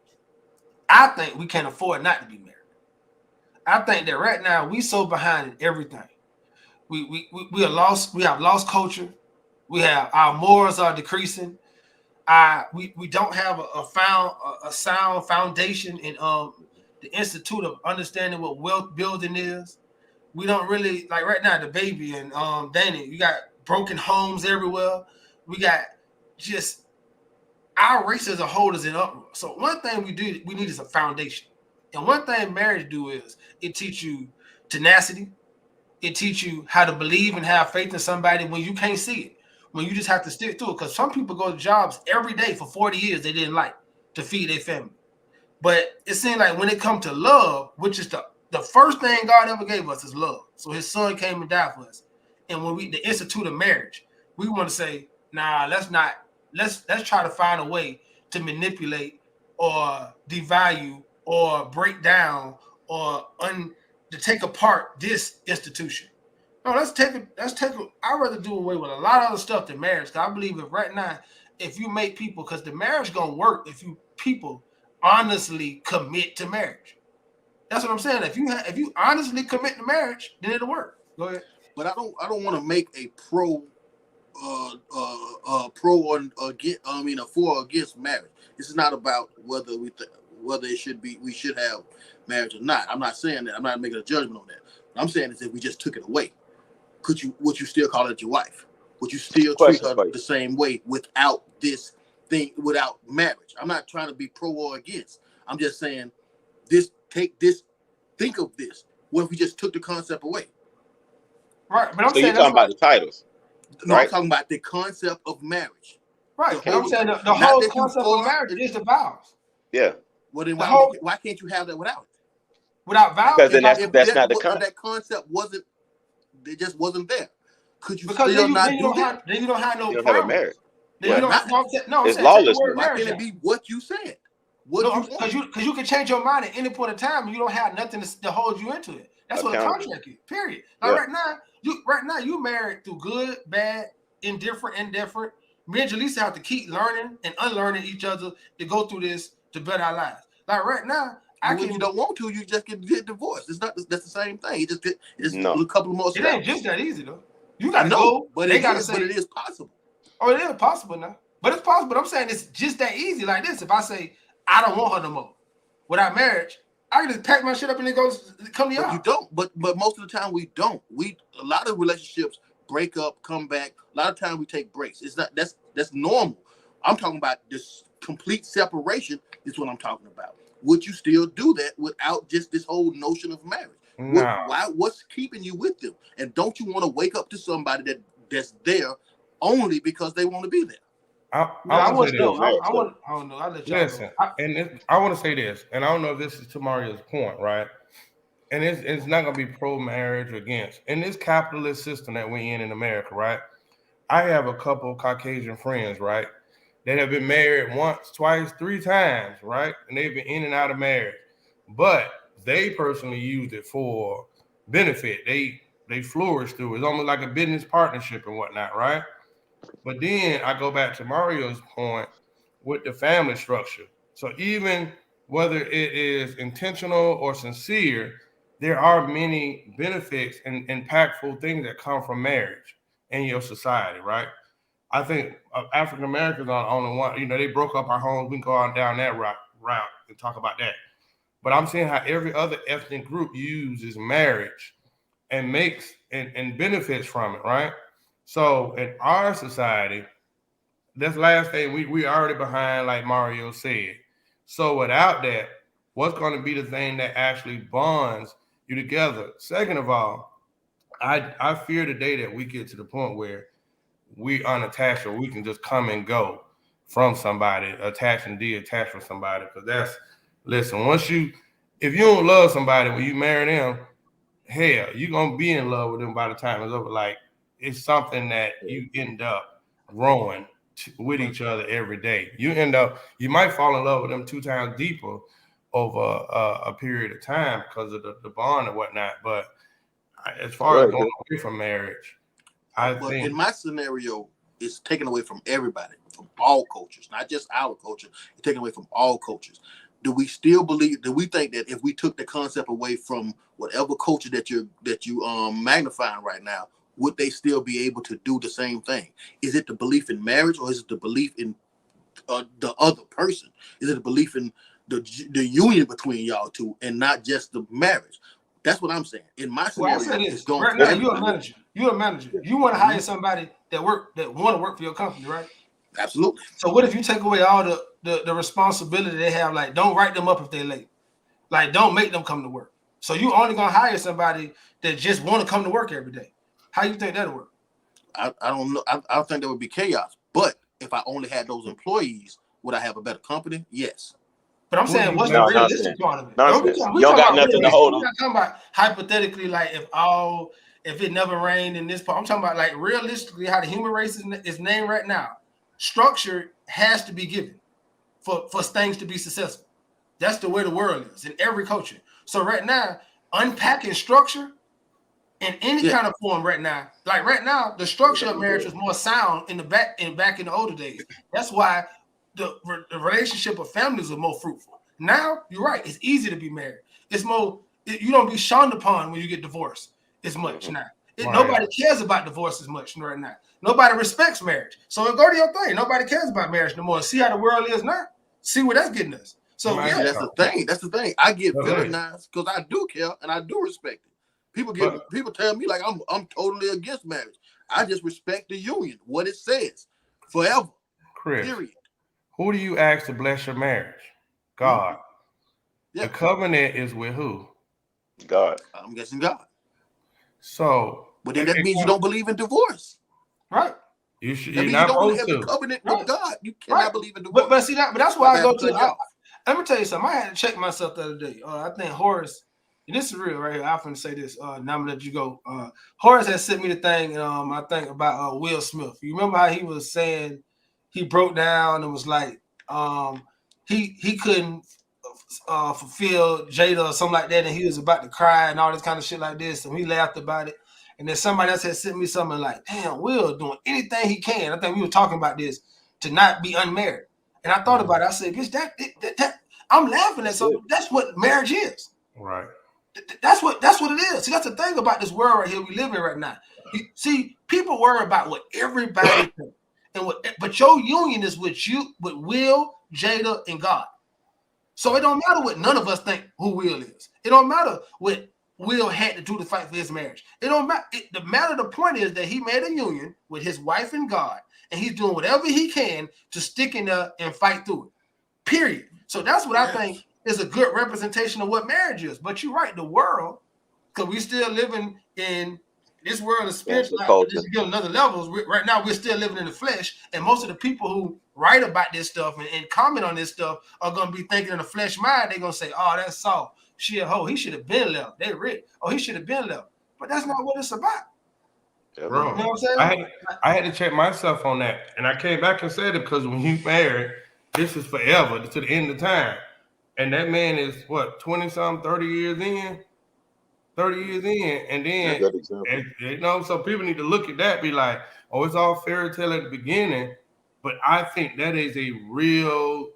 I think we can't afford not to be married. I think that right now we so behind in everything. We are lost. We have lost culture. We have our morals are decreasing. We don't have a sound foundation in the institute of understanding what wealth building is. We don't really, like right now, the baby and Danny, you got broken homes everywhere. We got just our race as a whole is in uproar. So one thing we need is a foundation. And one thing marriage do is it teach you tenacity. It teach you how to believe and have faith in somebody when you can't see it. When you just have to stick through it. Because some people go to jobs every day for 40 years they didn't like to feed their family. But it seems like when it comes to love, which is the first thing God ever gave us is love. So his son came and died for us. And when we the institute of marriage, we want to say, nah, let's try to find a way to manipulate or devalue or break down or to take apart this institution. No, let's take it. I'd rather do away with a lot of other stuff than marriage. Cause I believe if right now, if you make people, because the marriage gonna work if you people honestly commit to marriage. That's what I'm saying. If you honestly commit to marriage, then it'll work. Go ahead. But I don't want to make a pro or against. I mean, a for or against marriage. This is not about whether whether it should be we should have marriage or not. I'm not saying that. I'm not making a judgment on that. What I'm saying is if we just took it away, would you still call it your wife? Would you still treat her the same way without this thing, without marriage? I'm not trying to be pro or against. I'm just saying think of this. What if we just took the concept away? Right, but I'm so saying you're talking about the titles. No, right? I'm talking about the concept of marriage. Right, but I'm saying the whole concept of marriage is the vows. Yeah. Well, then why can't you have that without it? Without vows? Because then that's not the concept. That concept wasn't. It just wasn't there. Could you because still then you don't have no promise. It's lawless. Why can't it be what you said? Because you can change your mind at any point in time, and you don't have nothing to hold you into it. That's what a contract is. Period. Like right now, you married through good, bad, indifferent. Me and Jaleesa have to keep learning and unlearning each other to go through this to better our lives. Like right now, when you don't want to, you just get divorced. It's not. That's the same thing. It's a couple of more steps. It ain't just that easy though. You gotta go, but it is possible. Oh, it is possible now. But it's possible. But I'm saying it's just that easy. Like this. If I say I don't want her no more without marriage, I can just pack my shit up and it goes come to y'all. You don't. But most of the time we don't. A lot of relationships break up, come back. A lot of times we take breaks. It's not. That's normal. I'm talking about this complete separation. Is what I'm talking about. Would you still do that without just this whole notion of marriage? No. What's keeping you with them? And don't you want to wake up to somebody that's there only because they want to be there? I want to say this. I don't know. I'll let y'all Listen, I want to say this, and I don't know if this is to Mario's point, right? And it's not going to be pro-marriage or against. In this capitalist system that we're in America, right? I have a couple of Caucasian friends, right? That have been married once, twice, 3 times, right? And they've been in and out of marriage. But they personally used it for benefit. They flourished through it. It's almost like a business partnership and whatnot, right? But then I go back to Mario's point with the family structure. So even whether it is intentional or sincere, there are many benefits and impactful things that come from marriage in your society, right? I think African Americans are the only one, they broke up our homes. We can go on down that route and talk about that. But I'm seeing how every other ethnic group uses marriage and makes and benefits from it, right? So in our society, that's the last thing we already behind, like Mario said. So without that, what's going to be the thing that actually bonds you together? Second of all, I fear the day that we get to the point where we unattached or we can just come and go from somebody, attach and detach from somebody. Because listen, if you don't love somebody when you marry them, hell, you're going to be in love with them by the time it's over. Like, it's something that you end up growing with each other every day. You might fall in love with them 2 times deeper over a period of time because of the bond and whatnot. But as far as going away from marriage, I think in my scenario, it's taken away from everybody, from all cultures, not just our culture. It's taken away from all cultures. Do we still believe? Do we think that if we took the concept away from whatever culture that you magnifying right now, would they still be able to do the same thing? Is it the belief in marriage, or is it the belief in the other person? Is it a belief in the union between y'all two, and not just the marriage? That's what I'm saying. In my scenario, it's going right now. You're a manager. You want to hire somebody that want to work for your company, right? Absolutely. So what if you take away all the responsibility they have? Like, don't write them up if they're late. Like, don't make them come to work. So you only gonna hire somebody that just want to come to work every day. How you think that'll work? I don't know. I think that would be chaos. But if I only had those employees, would I have a better company? Yes. But I'm Who do saying, you what's think? the No, realistic nonsense. part of it? Nonsense. We You don't talking got about nothing to realistic. hold We're them. not talking about hypothetically, like if it never rained in this part. I'm talking about like realistically how the human race is named right now. Structure has to be given for things to be successful. That's the way the world is in every culture. So right now, unpacking structure in any kind of form right now, like right now, the structure of marriage was more sound back in the older days. That's why the relationship of families are more fruitful. Now, you're right. It's easy to be married. It's more, you don't be shunned upon when you get divorced as much now. Nobody cares about divorce as much right now. Nobody respects marriage. So go to your thing. Nobody cares about marriage no more. See how the world is now? See where that's getting us. So Man, See, that's the thing. That's the thing. I get villainized because I do care and I do respect it. People tell me like I'm totally against marriage. I just respect the union, what it says, forever. Chris, Period. who do you ask to bless your marriage? God. Yeah. The covenant is with who? God. I'm guessing God. So, But then that means you don't believe in divorce. Right. You're That means you not don't supposed have the to. covenant with God. You cannot believe in divorce. But see that. But that's why I go to. cut Let me tell you something. I had to check myself the other day. I think Horace, and this is real right here. I'm finna say this. Now I'm gonna let you go. Horace has sent me the thing. I think about Will Smith. You remember how he was saying he broke down and was like, he couldn't fulfill Jada or something like that, and he was about to cry and all this kind of shit like this, and we laughed about it. And then somebody else had sent me something like, damn, Will doing anything he can. I think we were talking about this to not be unmarried. And I thought about it. I said, bitch, that I'm laughing at something. That's what marriage is. Right. That's what it is. See, that's the thing about this world right here we live in right now. See, people worry about what everybody thinks. But your union is with Will, Jada, and God. So it don't matter what none of us think who Will is. It don't matter what Will had to do to fight for his marriage. It don't matter. The point is that he made a union with his wife and God, and he's doing whatever he can to stick in there and fight through it. Period. So that's what I think is a good representation of what marriage is. But you're right, the world, because we still living in this world of spiritual another levels. Right now, we're still living in the flesh, and most of the people who write about this stuff and comment on this stuff are going to be thinking in the flesh mind. They're going to say, "Oh, that's Saul. She a hoe. He should have been left. They rich. Oh, he should have been left." But that's not what it's about. Bro, you know what I'm saying? I had to check myself on that, and I came back and said it because when you married, this is forever to the end of time, and that man is what 20-something, 30 years in. 30 years in, and then so people need to look at that, be like, oh, it's all fairy tale at the beginning, but I think that is a real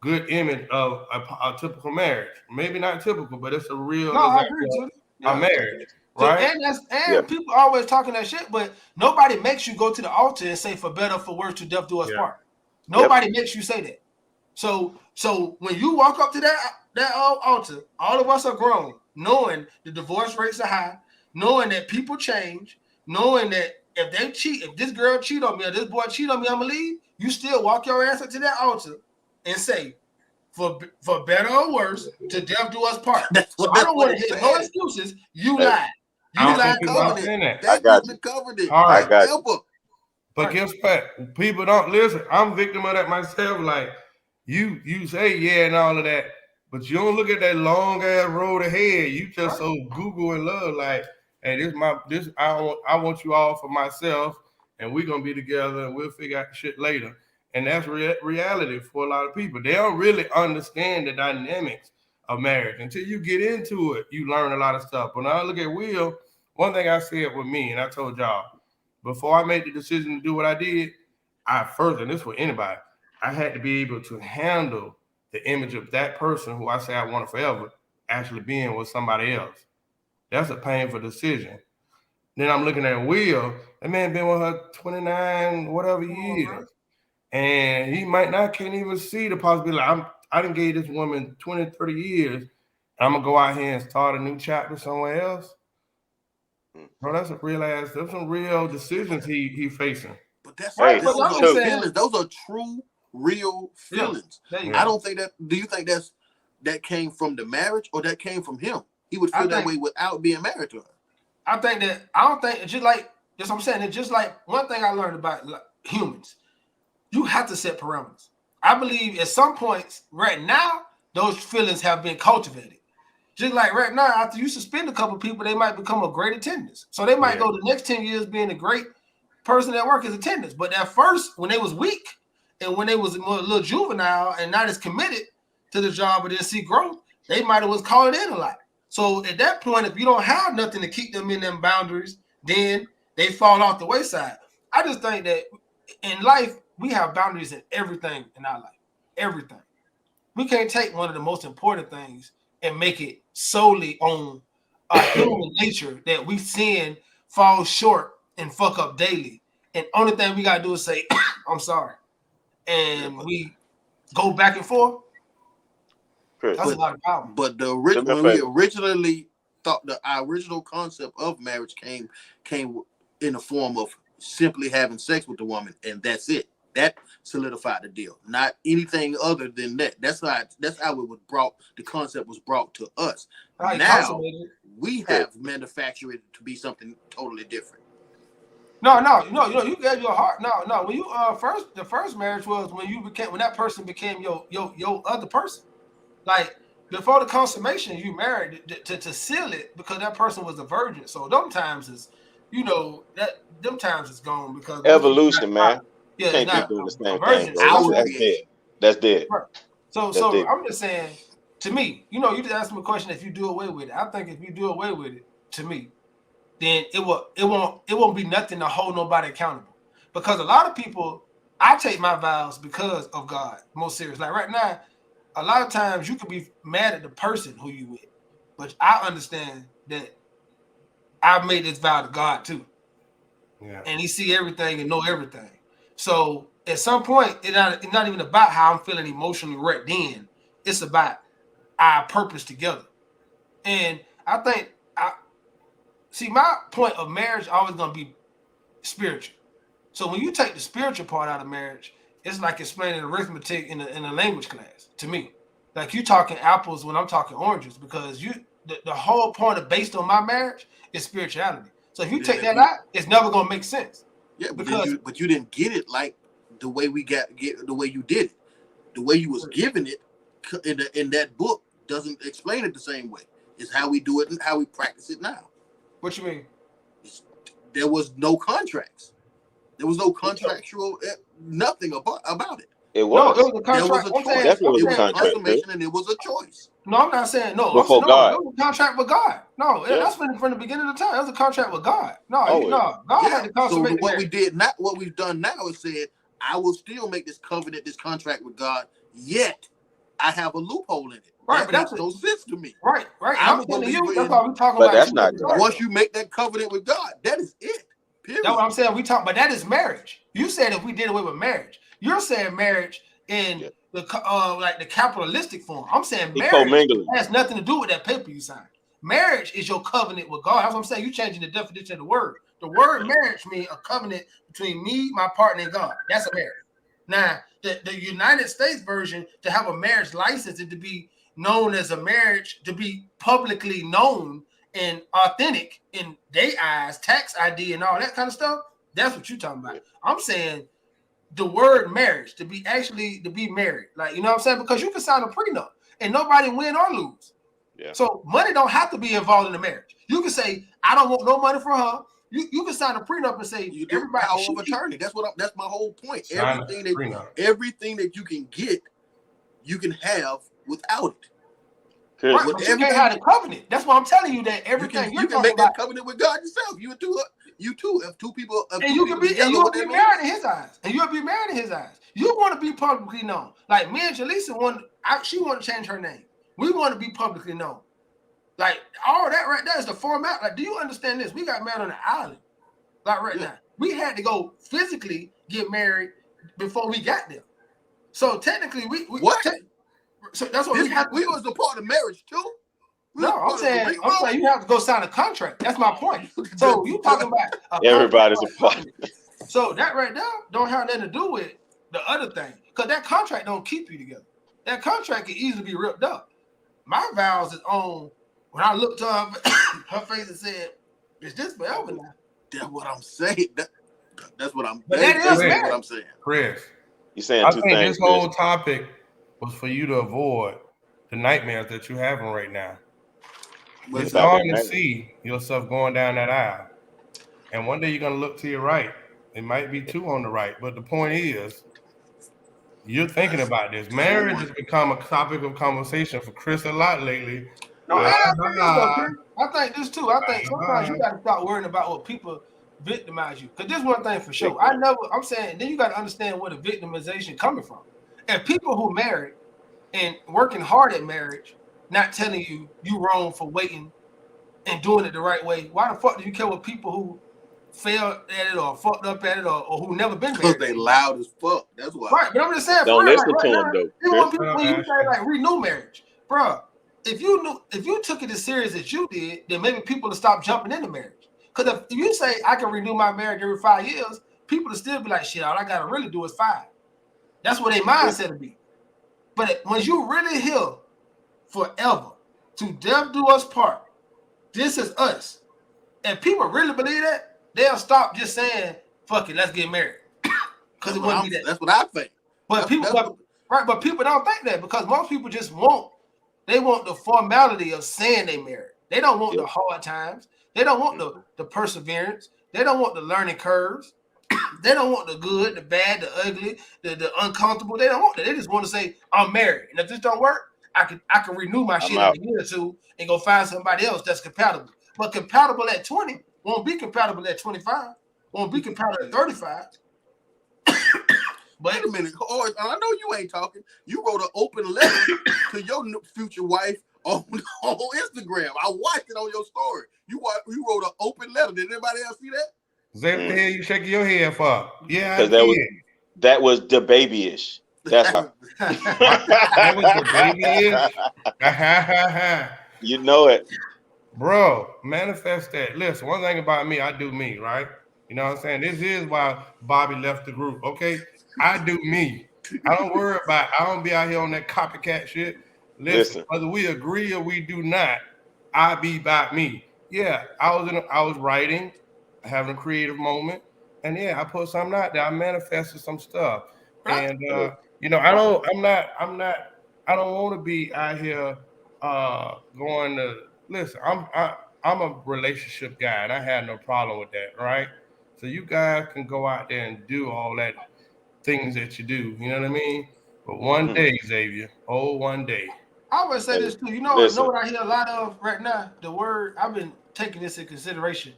good image of a typical marriage. Maybe not typical, but it's a real a marriage, right? And people always talking that shit, but nobody makes you go to the altar and say, "For better, for worse, to death do us part." Nobody makes you say that. So when you walk up to that altar, all of us are grown, knowing the divorce rates are high, knowing that people change, knowing that if this girl cheat on me or this boy cheat on me, I'm gonna leave. You still walk your ass up to that altar and say, for better or worse, to death do us part. So I don't want to hear no excuses. You lied. You lied. That's the covenant. All right, but guess what? People don't listen. I'm victim of that myself. Like you say yeah and all of that, but you don't look at that long ass road ahead. You just so Google and love like, hey, I want you all for myself, and we're gonna be together and we'll figure out the shit later. And that's reality for a lot of people. They don't really understand the dynamics of marriage until you get into it. You learn a lot of stuff. When I look at Will, one thing I said with me, and I told y'all before I made the decision to do what I did, and this for anybody, I had to be able to handle the image of that person who I say I want forever actually being with somebody else. That's a painful decision. Then I'm looking at Will. That man been with her 29 whatever years, and he can't even see the possibility. I done gave this woman 20, 30 years. I'm gonna go out here and start a new chapter somewhere else. Bro, that's some real decisions he facing. But those are true, real feelings. I don't think that. Do you think that's that came from the marriage or that came from him. He would I feel that think way without being married to her. I think that I don't think it's just like that's what I'm saying. It's just like one thing I learned about like, humans. You have to set parameters. I believe at some points right now, those feelings have been cultivated. Just like right now, after you suspend a couple of people, they might become a great attendance. So they might go the next 10 years being a great person at work as attendance. But at first, when they was weak and when they was a little juvenile and not as committed to the job or didn't see growth, they might have was called in a lot. So at that point, if you don't have nothing to keep them in them boundaries, then they fall off the wayside. I just think that in life, we have boundaries in everything in our life. Everything. We can't take one of the most important things and make it solely on human nature that we sin fall short and fuck up daily. And only thing we gotta do is say, I'm sorry. And we go back and forth. That's a lot of power. But when we originally thought our original concept of marriage came in the form of simply having sex with the woman, and that's it. That solidified the deal. Not anything other than that. That's how it was brought. The concept was brought to us. Now we have manufactured it to be something totally different. No, you gave your heart. No. When you the first marriage was when that person became your other person. Like before the consummation, you married to seal it because that person was a virgin. So them times is, them times is gone because evolution, man. Yeah, can't keep doing the same thing. That's dead. That's dead. Right. So I'm just saying, to me, you just asked me a question if you do away with it. I think if you do away with it, to me, then it won't be nothing to hold nobody accountable. Because a lot of people, I take my vows because of God. Most serious. Like right now, a lot of times you could be mad at the person who you with, but I understand that I've made this vow to God too. Yeah. And He see everything and know everything. So at some point, it's not even about how I'm feeling emotionally right then. It's about our purpose together. And I think my point of marriage is always going to be spiritual. So when you take the spiritual part out of marriage, it's like explaining arithmetic in a language class to me. Like you talking apples when I'm talking oranges, because the whole point of based on my marriage is spirituality. So if you take that out, it's never going to make sense. Yeah, but you didn't get it like the way we get the way you did it. The way you was given it in that book doesn't explain it the same way. It's how we do it and how we practice it now. What you mean? There was no contracts. There was no contractual nothing about it. It was. No, it was a contract. There was a choice. Definitely it was was consummation, and it was a choice. No, I'm not saying no. Before God. It was a contract with God. No, that's from the beginning of the time. It was a contract with God. God had to consummate. So what we've done now is said, I will still make this covenant, this contract with God, yet I have a loophole in it. Right, but that makes no sense to me. Right. I'm telling you, that's why we talking about. But that's not God. Once you make that covenant with God, that is it. Period. That's what I'm saying. But that is marriage. You said if we did away with marriage, you're saying marriage in the like the capitalistic form. I'm saying marriage has nothing to do with that paper you signed. Marriage is your covenant with God. That's what I'm saying. You're changing the definition of the word. The word marriage means a covenant between me, my partner, and God. That's a marriage. Now, the United States version, to have a marriage license and to be known as a marriage, to be publicly known and authentic in their eyes, tax ID and all that kind of stuff, that's what you're talking about. I'm saying the word marriage, to be married. Like, you know what I'm saying? Because you can sign a prenup and nobody win or lose. Yeah. So money don't have to be involved in the marriage. You can say, I don't want no money from her. You can sign a prenup and say everybody power of attorney. That's my whole point. Everything that you can get, you can have without it. Right, but you can't have the covenant. That's why I'm telling you that everything you can make that covenant with God yourself. You too. If two people, you'll be married in His eyes, and you'll be married in His eyes. You want to be publicly known. Like me and Jaleesa she want to change her name. We want to be publicly known. Like all that right there is the format. Like, do you understand this? We got married on an island. Like now, we had to go physically get married before we got there. So technically, so that's what we was a part of marriage too. I'm saying you have to go sign a contract. That's my point. So you talking about everybody's a part. So that right there don't have nothing to do with the other thing, because that contract don't keep you together. That contract can easily be ripped up. My vows is on when I looked up her face and said, "Is this forever now?" That's what I'm saying. That's what I'm. But that is Basically what marriage. I'm saying. Chris, You saying I two think things, this Chris. whole topic was for you to avoid the nightmares that you're having right now. You're What's that? About that starting to marriage. see yourself going down that aisle. And one day you're going to look to your right. It might be two on the right. But the point is, you're thinking about this. Just Marriage one. has become a topic of conversation for Chris a lot lately. No, and Ah, I think this though, ah, Chris. I think this too. I think sometimes you ah. got to stop worrying about what people victimize you. Because this one thing for sure. Big I time. never. I'm saying then you got to understand where the victimization coming from. And people who married and working hard at marriage, not telling you you wrong for waiting and doing it the right way. Why the fuck do you care what people who failed at it or fucked up at it or who never been Because married? they loud as fuck. That's why. Right, but I'm just saying for Don't real, like listen right to now, him though, even Chris. when you say Ashley. like renew marriage, bro. If you took it as serious as you did, then maybe people will stop jumping into marriage. Because if you say I can renew my marriage every 5 years, people will still be like, shit, all I gotta really do is 5. That's what their mindset will be. But when you really here forever, to death do us part, this is us. And people really believe that, they'll stop just saying, fuck it, let's get married. Because it wouldn't be that. That's what I think. But people, That's what. but people don't think that because most people just they want the formality of saying they married. They don't want the hard times. They don't want the perseverance. They don't want the learning curves. They don't want the good, the bad, the ugly, the uncomfortable. They don't want that. They just want to say, I'm married. And if this don't work, I can renew my I'm shit in out. a year or two and go find somebody else that's compatible. But compatible at 20 won't be compatible at 25, won't be compatible at 35. But Wait a minute. Oh, I know you ain't talking. You wrote an open letter to your future wife on Instagram. I watched it on your story. You wrote an open letter. Did anybody else see that? Say what the hell you shaking your head for? Yeah, I Because did. that was the babyish. That's how. That was the babyish. You know it. Bro, manifest that. Listen, one thing about me, I do me, right? You know what I'm saying? This is why Bobby left the group, okay? I do me. I don't worry about, I don't be out here on that copycat shit. Listen, Listen. whether we agree or we do not, I be about me. Yeah, I was writing, having a creative moment, and yeah, I put something out there. I manifested some stuff. And you know, I don't want to be out here going to listen, I'm a relationship guy, and I had no problem with that, right? So you guys can go out there and do all that things that you do. You know what I mean? But one Mm. day, Xavier, oh, one day. I always say Hey, this too. Know listen. what I hear a lot of right now? The word I've been taking this in consideration.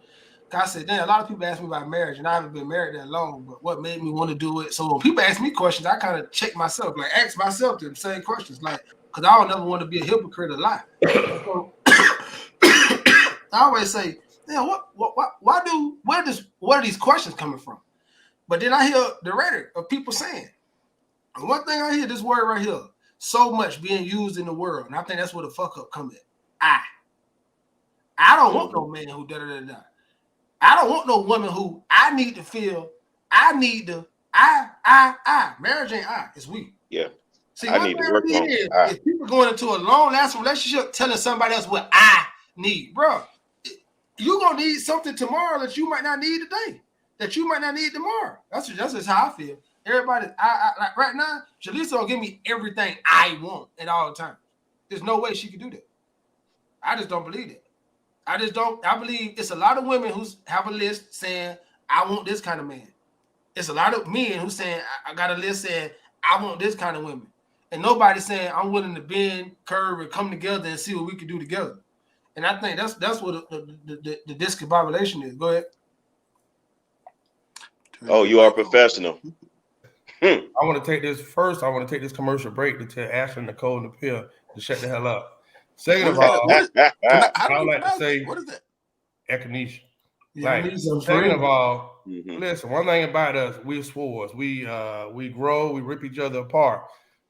I said, damn, a lot of people ask me about marriage, and I haven't been married that long. But what made me want to do it? So when people ask me questions, I kind of check myself, like ask myself the same questions, like because I don't ever want to be a hypocrite or lie. So I always say, yeah, where are these questions coming from? But then I hear the rhetoric of people saying, and one thing I hear this word right here, so much being used in the world, and I think that's where the fuck up come in. I don't want no man who da da da da. I don't want no woman who I need to feel. I need to. I. Marriage ain't I. It's we. Yeah. See, I one need thing to I work did on. is people going into a long lasting relationship telling somebody else what I need, bro. You gonna need something tomorrow that you might not need today, that you might not need tomorrow. That's just how I feel. Everybody, I like right now, Jaleesa will give me everything I want at all times. There's no way she could do that. I just don't believe it. I just don't. I believe it's a lot of women who have a list saying, I want this kind of man. It's a lot of men who saying, I got a list saying, I want this kind of women. And nobody's saying, I'm willing to bend, curve, and come together and see what we can do together. And I think that's what the discombobulation is. Go ahead. Oh, you are a professional. I want to take this first. I want to take this commercial break to tell Ashley, Nicole, and the pill to shut the hell up. Second What of is that? all, How do I would you like to pronounce it? say What is that? echinacea. Yeah, I Like, need some second of free. all, Mhm. listen, one thing about us, we're swords. We grow, we rip each other apart.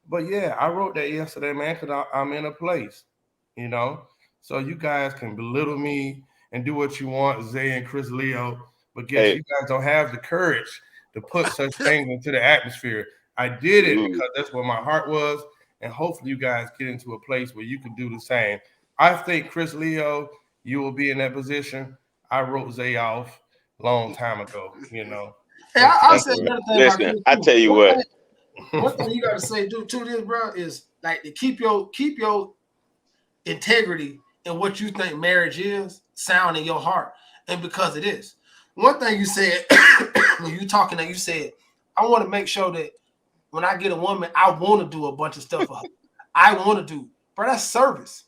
But yeah, I wrote that yesterday, man, because I'm in a place, you know. So you guys can belittle me and do what you want, Zay and Chris Leo. But guess Hey, you guys don't have the courage to put such things into the atmosphere. I did it you because that's where my heart was, and hopefully you guys get into a place where you can do the same. I think Chris Leo, you will be in that position. I wrote Zay off long time ago, Hey, but I'll That's say right. another thing about Listen, Chris I too. tell you what. One thing you gotta say to this, bro, is like to keep your integrity and what you think marriage is sound in your heart, and because it is. One thing you said when you talking, that you said, I want to make sure that when I get a woman, I want to do a bunch of stuff for her. I want to do, bro. That's service.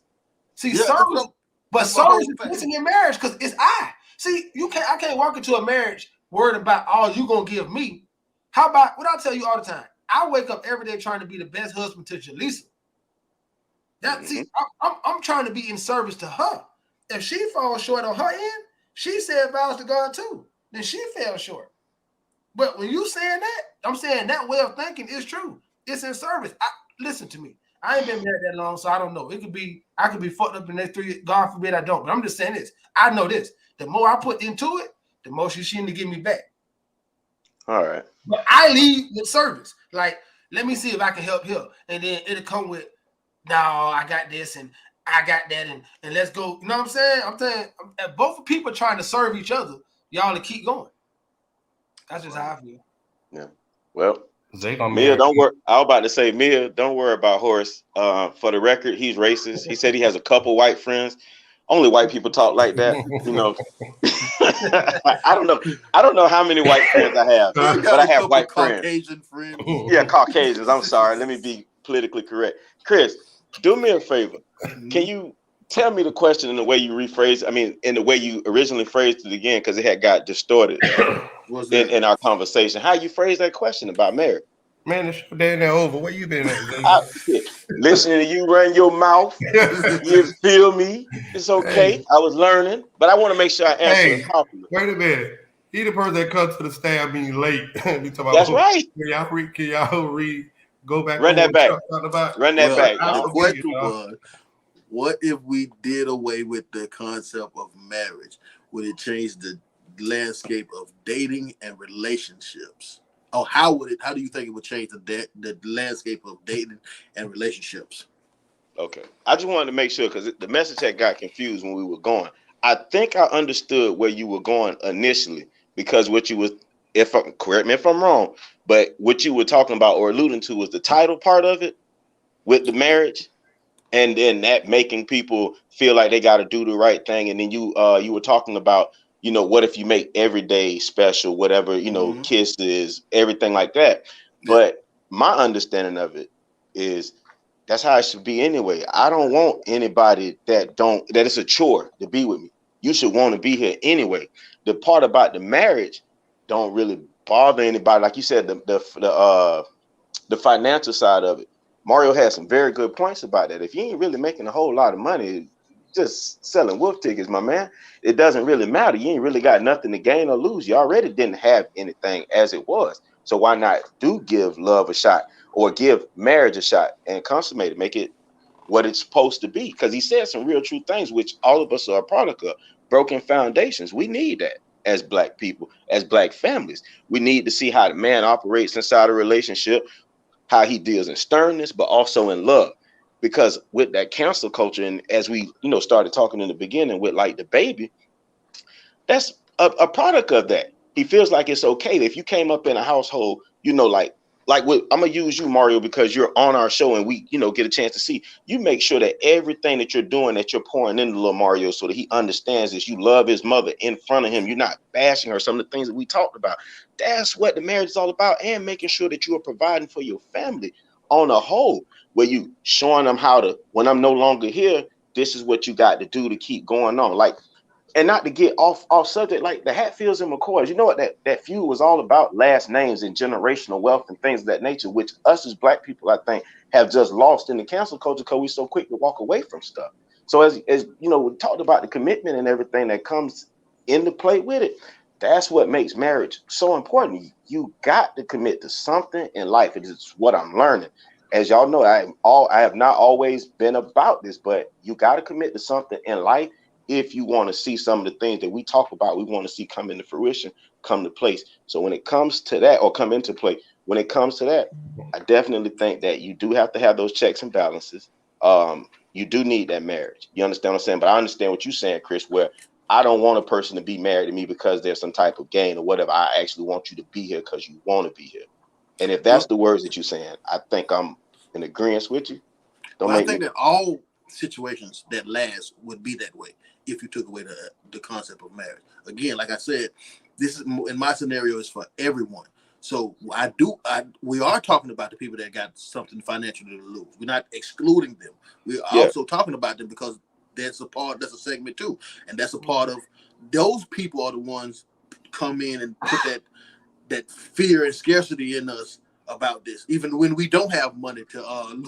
See, Yeah, that's service, what but that's my service whole is thing. missing in marriage because it's I. See, I can't walk into a marriage worried about all you gonna give me. How about what I tell you all the time? I wake up every day trying to be the best husband to Jaleesa. That Mm-hmm. see, I'm trying to be in service to her. If she falls short on her end, she said vows to God too. Then she fell short. But when you saying that, I'm saying that way of thinking is true. It's in service. Listen to me. I ain't been married that long, so I don't know. I could be fucked up in the next 3 years. God forbid I don't. But I'm just saying this. I know this. The more I put into it, the more she's to give me back. All right. But I lead with service. Like, let me see if I can help her. And then it'll come with, no, I got this and I got that, and let's go. You know what I'm saying? I'm saying both people trying to serve each other, y'all to keep going. That's just how I feel. Yeah. Well, Zay gonna Mia, marry. don't worry. I was about to say, Mia, don't worry about Horace. For the record, he's racist. He said he has a couple white friends. Only white people talk like that. I don't know. I don't know how many white friends I have, He but got I a have couple white friends. Caucasian friends. Yeah, Caucasians. I'm sorry. Let me be politically correct. Chris, do me a favor. Can Mhm. you tell me the question in the way you rephrased? I mean, in the way you originally phrased it again, because it had got distorted What's in, that? in our conversation. How you phrased that question about marriage? Man, the show down there over. Where you been at, I, Zay? listening to you run your mouth. You feel me? It's okay. Hey, I was learning, but I want to make sure I answer it hey, properly. wait a minute. He the person that comes to the stand being late. We talk about, That's right. can y'all read, go back Run over that what back. y'all talking about? Run that Well, back. the I'll forgive you, question dog. was, what if we did away with the concept of marriage? Would it change the landscape of dating and relationships? Oh, how do you think it would change the landscape of dating and relationships? Okay. I just wanted to make sure because the message had got confused when we were going. I think I understood where you were going initially because what you was, if correct me if I'm wrong, but what you were talking about or alluding to was the title part of it with the marriage, and then that making people feel like they got to do the right thing, and then you were talking about what if you make every day special, whatever, Mm-hmm. kisses, everything like that. Yeah. But my understanding of it is that's how it should be anyway. I don't want anybody that it's a chore to be with me. You should want to be here anyway. The part about the marriage don't really bother anybody. Like you said, the financial side of it. Mario has some very good points about that. If you ain't really making a whole lot of money, just selling wolf tickets, my man, it doesn't really matter. You ain't really got nothing to gain or lose. You already didn't have anything as it was. So why not do give love a shot or give marriage a shot and consummate it, make it what it's supposed to be? Because he said some real true things, which all of us are a product of. Broken foundations. We need that as black people, as black families. We need to see how the man operates inside a relationship, how he deals in sternness, but also in love. Because with that cancel culture, and as we started talking in the beginning with like the baby, that's a product of that. He feels like it's okay if you came up in a household, like what I'm gonna use you, Mario, because you're on our show and we, get a chance to see. You make sure that everything that you're doing, that you're pouring into little Mario, so that he understands that you love his mother in front of him. You're not bashing her. Some of the things that we talked about. That's what the marriage is all about, and making sure that you are providing for your family on a whole, where you showing them how to. When I'm no longer here, this is what you got to do to keep going on. Like, and not to get off subject, like the Hatfields and McCoys, you know what that feud was all about? Last names and generational wealth and things of that nature, which us as black people, I think, have just lost in the cancel culture because we're so quick to walk away from stuff. So as we talked about the commitment and everything that comes into play with it. That's what makes marriage so important. You got to commit to something in life. It is what I'm learning. As y'all know, I have not always been about this, but you got to commit to something in life if you want to see some of the things that we talk about, we want to see come into fruition, come to place. So when it comes to that or come into play, when it comes to that, I definitely think that you do have to have those checks and balances. You do need that marriage. You understand what I'm saying? But I understand what you're saying, Chris, where I don't want a person to be married to me because there's some type of gain or whatever. I actually want you to be here because you want to be here. And if that's Well, the words that you're saying, I think I'm in agreement with you. Don't well, I make me. think that all situations that last would be that way if you took away the concept of marriage. Again, like I said, this is in my scenario is for everyone. So we are talking about the people that got something financially to lose. We're not excluding them. We're Yeah. also talking about them because that's a segment too, and that's a part of those people are the ones come in and put that fear and scarcity in us about this, even when we don't have money to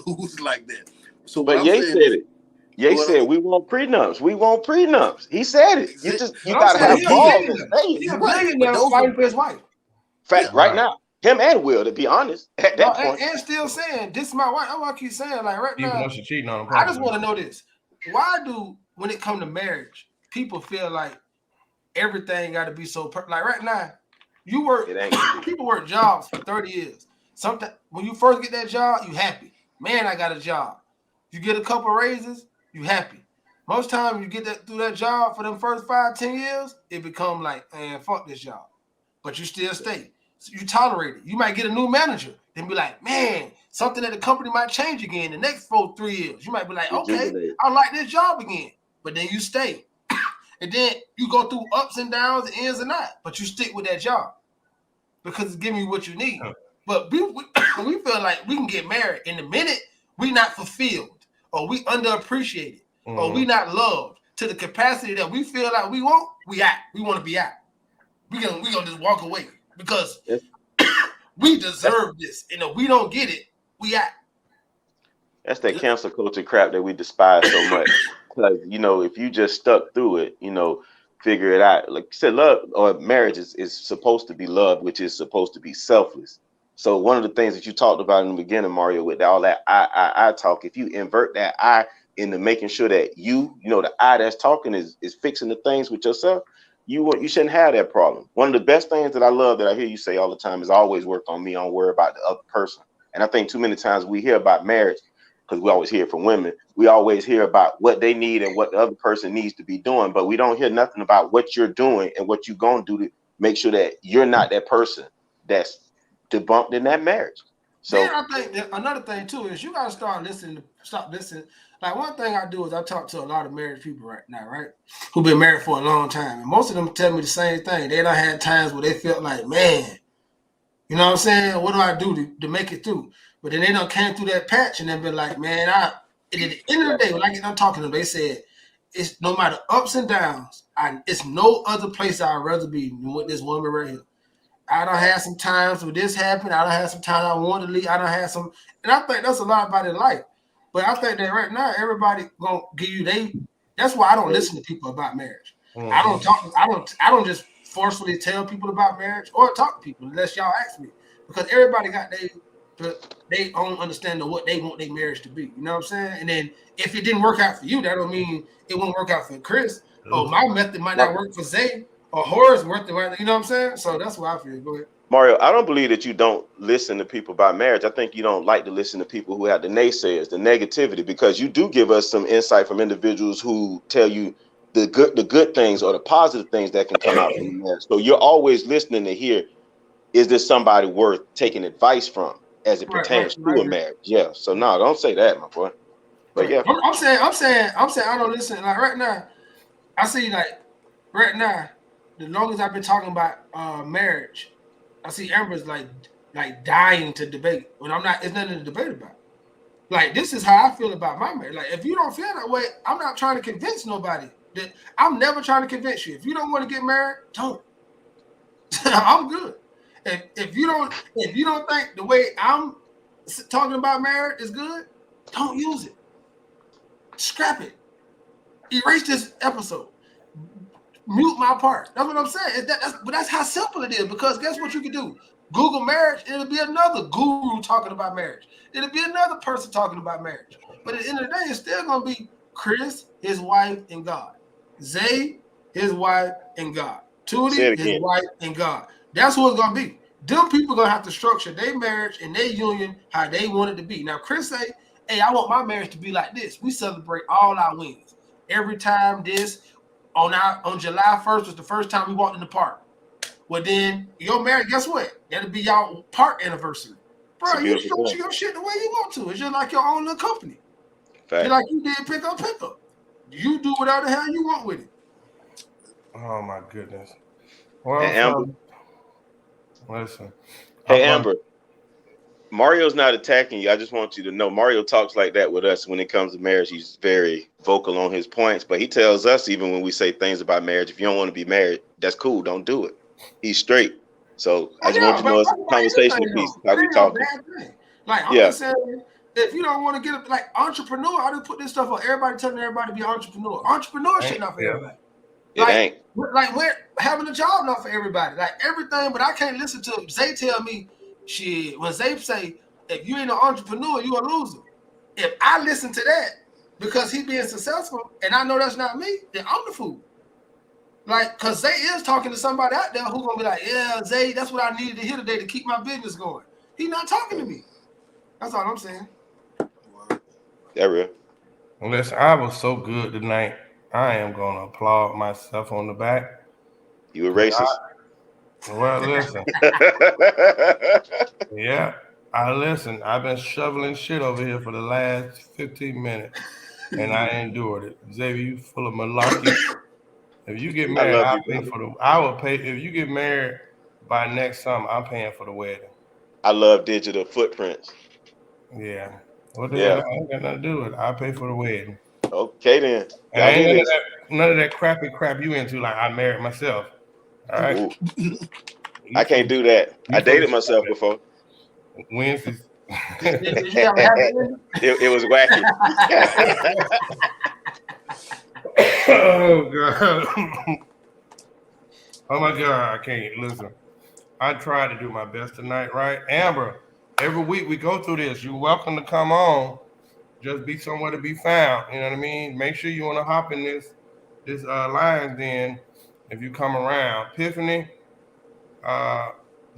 lose like that. So what But I'm Ye saying said is, it. Ye what said we want prenups. We want prenups. He said it. You But I'm gotta saying but have he a again, balls and billionaire. say it. He a right? But billionaire those are fighting for his wife. yeah. Fact right now. Him and Will, to be honest, at No, that point. and still saying this is my wife. I want to keep saying like right Even though now. she cheating on him, I just probably. want to know this: why do when it come to marriage, people feel like everything got to be so like right now? You work, It ain't gonna be. people work jobs for 30 years. Sometimes when you first get that job, you happy. Man, I got a job. You get a couple raises, you happy. Most times you get that through that job for them first 5, 10 years, it become like, man, fuck this job. But you still stay. So you tolerate it. You might get a new manager, then be like, man, something at the company might change again the next 4, 3 years. You might be like, okay, Rejuvenate. I like this job again. But then you stay. And then you go through ups and downs, and ins and outs, but you stick with that job because it's giving you what you need. But we feel like we can get married in the minute we not fulfilled or we underappreciated or we not loved to the capacity that we feel like we want. We want to be out. We gonna just walk away because That's, we that's deserve this. And if we don't get it, we out. that's that cancel culture crap that we despise so much. Because if you just stuck through it, figure it out. Like you said, love or marriage is supposed to be love, which is supposed to be selfless. So one of the things that you talked about in the beginning, Mario, with all that I talk, if you invert that I into making sure that the I that's talking is fixing the things with yourself, you shouldn't have that problem. One of the best things that I love that I hear you say all the time is always work on me, don't worry about the other person. And I think too many times we hear about marriage because we always hear from women. We always hear about what they need and what the other person needs to be doing, but we don't hear nothing about what you're doing and what you're going to do to make sure that you're not that person that's debunked in that marriage. Then So I think that another thing too is you gotta stop listening. Like one thing I do is I talk to a lot of married people right now, right? Who've been married for a long time. And most of them tell me the same thing. They don't had times where they felt like, man, you know what I'm saying? What do I do to make it through? But then they done came through that patch and they've been like, man, and at the end of the day, when I get done talking to them, they said, it's no matter ups and downs, it's no other place I'd rather be than with this woman right here. I don't have some times where this happened. I don't have some times I wanted to leave. I don't have some, and I think that's a lot about their life. But I think that right now everybody gonna give you That's why I don't listen to people about marriage. I don't talk. I don't just forcefully tell people about marriage or talk to people unless y'all ask me, because everybody got they own understanding of what they want their marriage to be. You know what I'm saying? And then if it didn't work out for you, that don't mean it won't work out for Chris. Or my method might not work for Zay. Or Horace worth it, you know what I'm saying? So that's what I feel. Go ahead. Mario, I don't believe that you don't listen to people about marriage. I think you don't like to listen to people who have the naysayers, the negativity, because you do give us some insight from individuals who tell you the good things or the positive things that can come out from the marriage. So you're always listening to hear, is this somebody worth taking advice from as it Right, pertains I to a agree. marriage? Yeah. So no, don't say that, my boy. But Right. yeah, I'm saying I don't listen. Like right now, I see like right now, the longest I've been talking about marriage, I see Amber's like dying to debate when I'm not. It's nothing to debate about. Like this is how I feel about my marriage. Like if you don't feel that way, I'm not trying to convince nobody. I'm never trying to convince you. If you don't want to get married, don't. I'm good. If you don't think the way I'm talking about marriage is good, don't use it. Scrap it. Erase this episode. Mute my part. That's what I'm saying. But that's how simple it is. Because guess what you can do? Google marriage, and it'll be another guru talking about marriage. It'll be another person talking about marriage. But at the end of the day, it's still gonna be Chris, his wife, and God. Zay, his wife, and God. say Tootie, it his again. wife, and God. That's who it's gonna be. them people gonna have to structure their marriage and their union how they want it to be. Now, Chris say, "Hey, I want my marriage to be like this. We celebrate all our wins every time. This on July 1st was the first time we walked in the park. Well, then your marriage, guess what? That'll be y'all park anniversary, It's a bro. You beautiful structure thing. your shit the way you want to. It's just like your own little company. Fact. Just like you did pick up. You do whatever the hell you want with it. Oh my goodness. Well, And Amber, listen. hey Amber, Mario's not attacking you. I just want you to know Mario talks like that with us when it comes to marriage. He's very vocal on his points, but he tells us even when we say things about marriage, if you don't want to be married, that's cool. Don't do it. He's straight. So I Oh just want yeah, you to but know it's talk a about conversational anything piece. though. How It we ain't no talking? bad thing. Like I'm Yeah. just saying, if you don't want to get up like entrepreneur, I just put this stuff on everybody telling everybody to be entrepreneur. Entrepreneurship not for everybody. It ain't. Like we're having a job not for everybody. Like everything, but I can't listen to Zay tell me shit. When Zay say, if you ain't an entrepreneur, you a loser. If I listen to that because he being successful and I know that's not me, then I'm the fool. Like, cause Zay is talking to somebody out there who's gonna be like, yeah, Zay, that's what I needed to hear today to keep my business going. He's not talking to me. That's all I'm saying. That real. Listen, I was so good tonight. I am gonna applaud myself on the back. You a racist. Well, listen. Yeah, I listen. I've been shoveling shit over here for the last 15 minutes, and I endured it. Xavier, you full of malarkey. If you get I married, love I'll you, pay brother. for the. I will pay if you get married by next summer. I'm paying for the wedding. I love digital footprints. Yeah. What the hell? Yeah. I ain't got nothing to do with it. I'll pay for the wedding. Okay then. And Y'all ain't hear this? none of that crappy crap you into. Like I married myself. All right. Ooh, You I full can't of, do that. you I full of dated shit myself like before. that. Wednesdays. Did you have a happy ending? It was wacky. Oh god. Oh my god, I can't listen. I tried to do my best tonight, right? Amber, every week we go through this. You're welcome to come on. Just be somewhere to be found. You know what I mean? Make sure you want to hop in this line then if you come around. Epiphany, uh,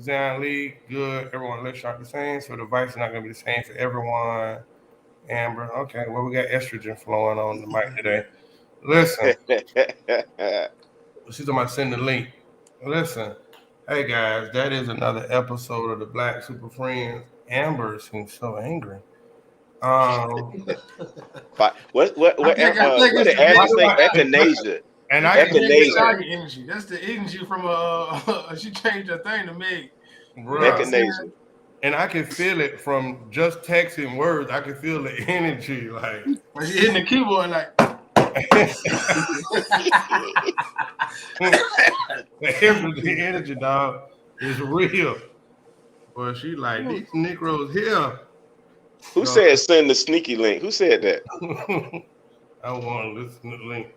Zion Lee, good. Everyone let's shot the same. So the advice is not gonna be the same for everyone. Amber, okay, well we got estrogen flowing on the mic today. Listen, she's talking about send the link. Listen, hey guys, that is another episode of the Black Super Friends. Amber seems so angry. I think What it's did the big Ashley say? energy. Echinacea. And It's I that can Meg Thee feel it, Echinacea. Stallion energy. That's the energy from she changed her thing to Meg. You know what I'm bruh. saying? Echinacea. And I can feel it from just texting words. I can feel the energy, like When she hitting the keyboard like the energy, dog, is real. But she like these Negroes here. Who So said send the sneaky link? Who said that? I want to listen to the link.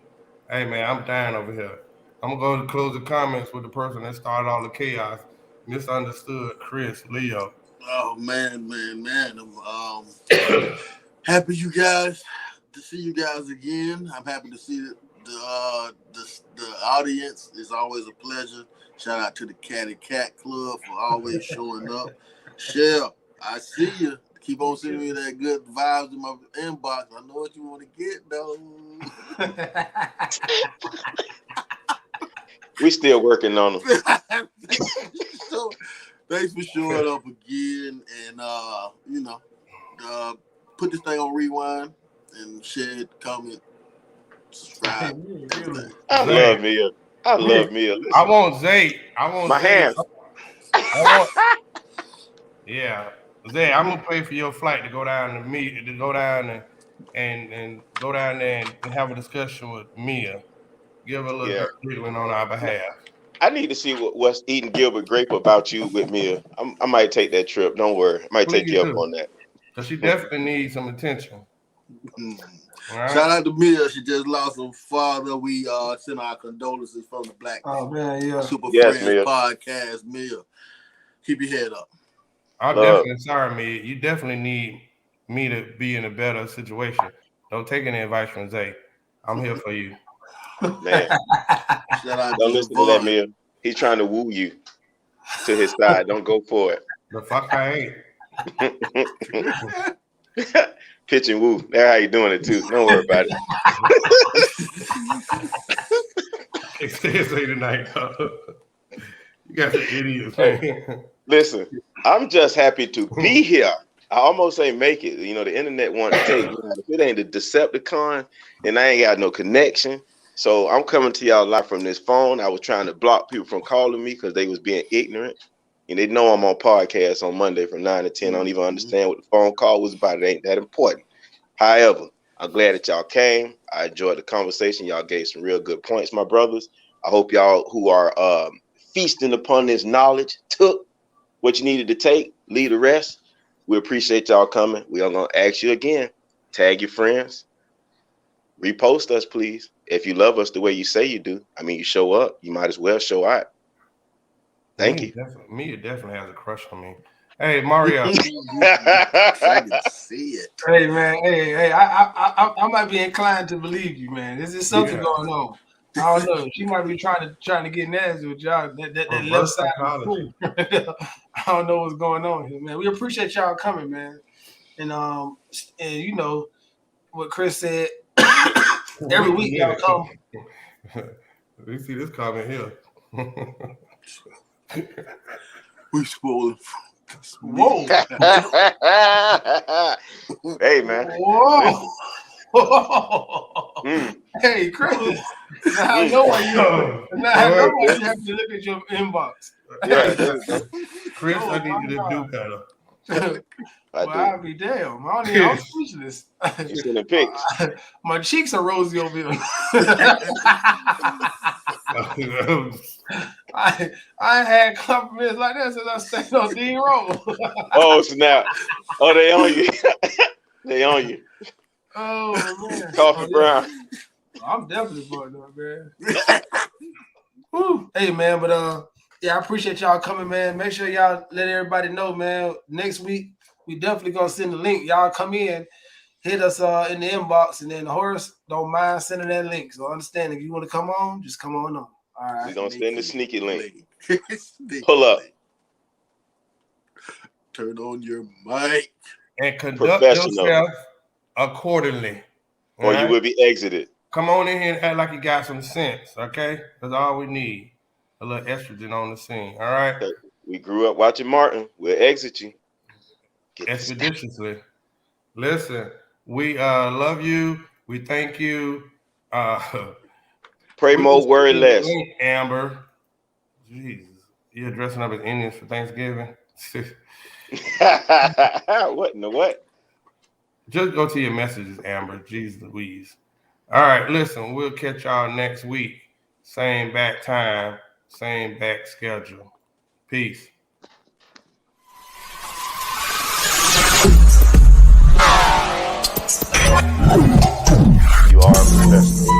Hey man, I'm dying over here. I'm gonna go to close the comments with the person that started all the chaos. Misunderstood, Chris Leo. Oh man. I'm happy you guys to see you guys again. I'm happy to see the audience. It's always a pleasure. Shout out to the Catty Cat Club for always showing up. Shell, I see you. Keep on sending me that good vibes in my inbox. I know what you want to get though. We still working on them. So, thanks for showing up again, and put this thing on rewind and share it, comment, subscribe, everything. I Zay, love Mia. I love Mia. I Listen, want Zay. I want my Zay. hands. I want. Yeah, Zay. I'm gonna pay for your flight to go down to me to go down and go down there and have a discussion with Mia. Give her a little Yeah. dirt giggling on our behalf. I need to see what's eating Gilbert Grape about you with Mia. I might take that trip. Don't worry. I might take Please you up do, on that. cause she definitely needs some attention. Mm. All right. Shout out to Mia. She just lost her father. We send our condolences from the Black oh man, yeah. Super Yes, Friends Mia. podcast. Mia, keep your head up. I'm Love. definitely sorry, Mia. You definitely need me to be in a better situation. Don't take any advice from Zay. I'm here for you. Man, Shout out don't to listen to that, Devon. Mia. He's trying to woo you. to his side. Don't go for The fuck I ain't. it. Pitch and woo. That's how you doing it too. Don't worry about it. Stay tonight. You guys are idiots, man. Listen, I'm just happy to be here. I almost ain't make it. You know, the internet want to take me. If it ain't a Decepticon, and I ain't got no connection. So I'm coming to y'all live from this phone. I was trying to block people from calling me because they was being ignorant. And they know I'm on podcast on Monday from 9 to 10. I don't even understand what the phone call was about. It ain't that important. However, I'm glad that y'all came. I enjoyed the conversation. Y'all gave some real good points, my brothers. I hope y'all who are feasting upon this knowledge took what you needed to take, leave the rest. We appreciate y'all coming. We are going to ask you again, tag your friends, repost us, please. If you love us the way you say you do, I mean, you show up, you might as well show out. Thank you. Mia definitely has a crush on me. Hey, Mario. I can see it. Hey man, hey, I might be inclined to believe you, man. There's something going on. I don't know. She might be trying to get nasty with y'all. That left side of the pool. I don't know what's going on here, man. We appreciate y'all coming, man. And you know what Chris said. Every week y'all come. We see this comment here. We spoiled. Whoa. Hey, man. Whoa. Hey, Chris. Now I know why you have to look at your inbox. Yeah, Chris, I need you to do better. I'll be damn. I'm speechless. You sending pics. My cheeks are rosy over here. I had compliments like that since I stayed on D Road. Oh, snap. Oh, they on you. They on you. Oh, man. Coffee brown. I'm definitely fucked up, man. Woo. Hey, man, but yeah, I appreciate y'all coming, man. Make sure y'all let everybody know, man. Next week, we definitely gonna send the link. Y'all come in, hit us in the inbox, and then Horace don't mind sending that link. So understand, if you want to come on, just come on. All right. We're gonna send the sneaky link. Pull up. Turn on your mic. And conduct yourself accordingly. Or you will be exited. Come on in here and act like you got some sense, okay? That's all we need. A little estrogen on the scene, all right? We grew up watching Martin. We'll exit you. Expeditiously. Listen, we love you. We thank you. Pray more, worry less. Amber. Jesus. You're dressing up as Indians for Thanksgiving? What in the what? Just go to your messages, Amber. Jeez Louise. All right, listen, we'll catch y'all next week. Same back time, same back schedule. Peace. You are a professional.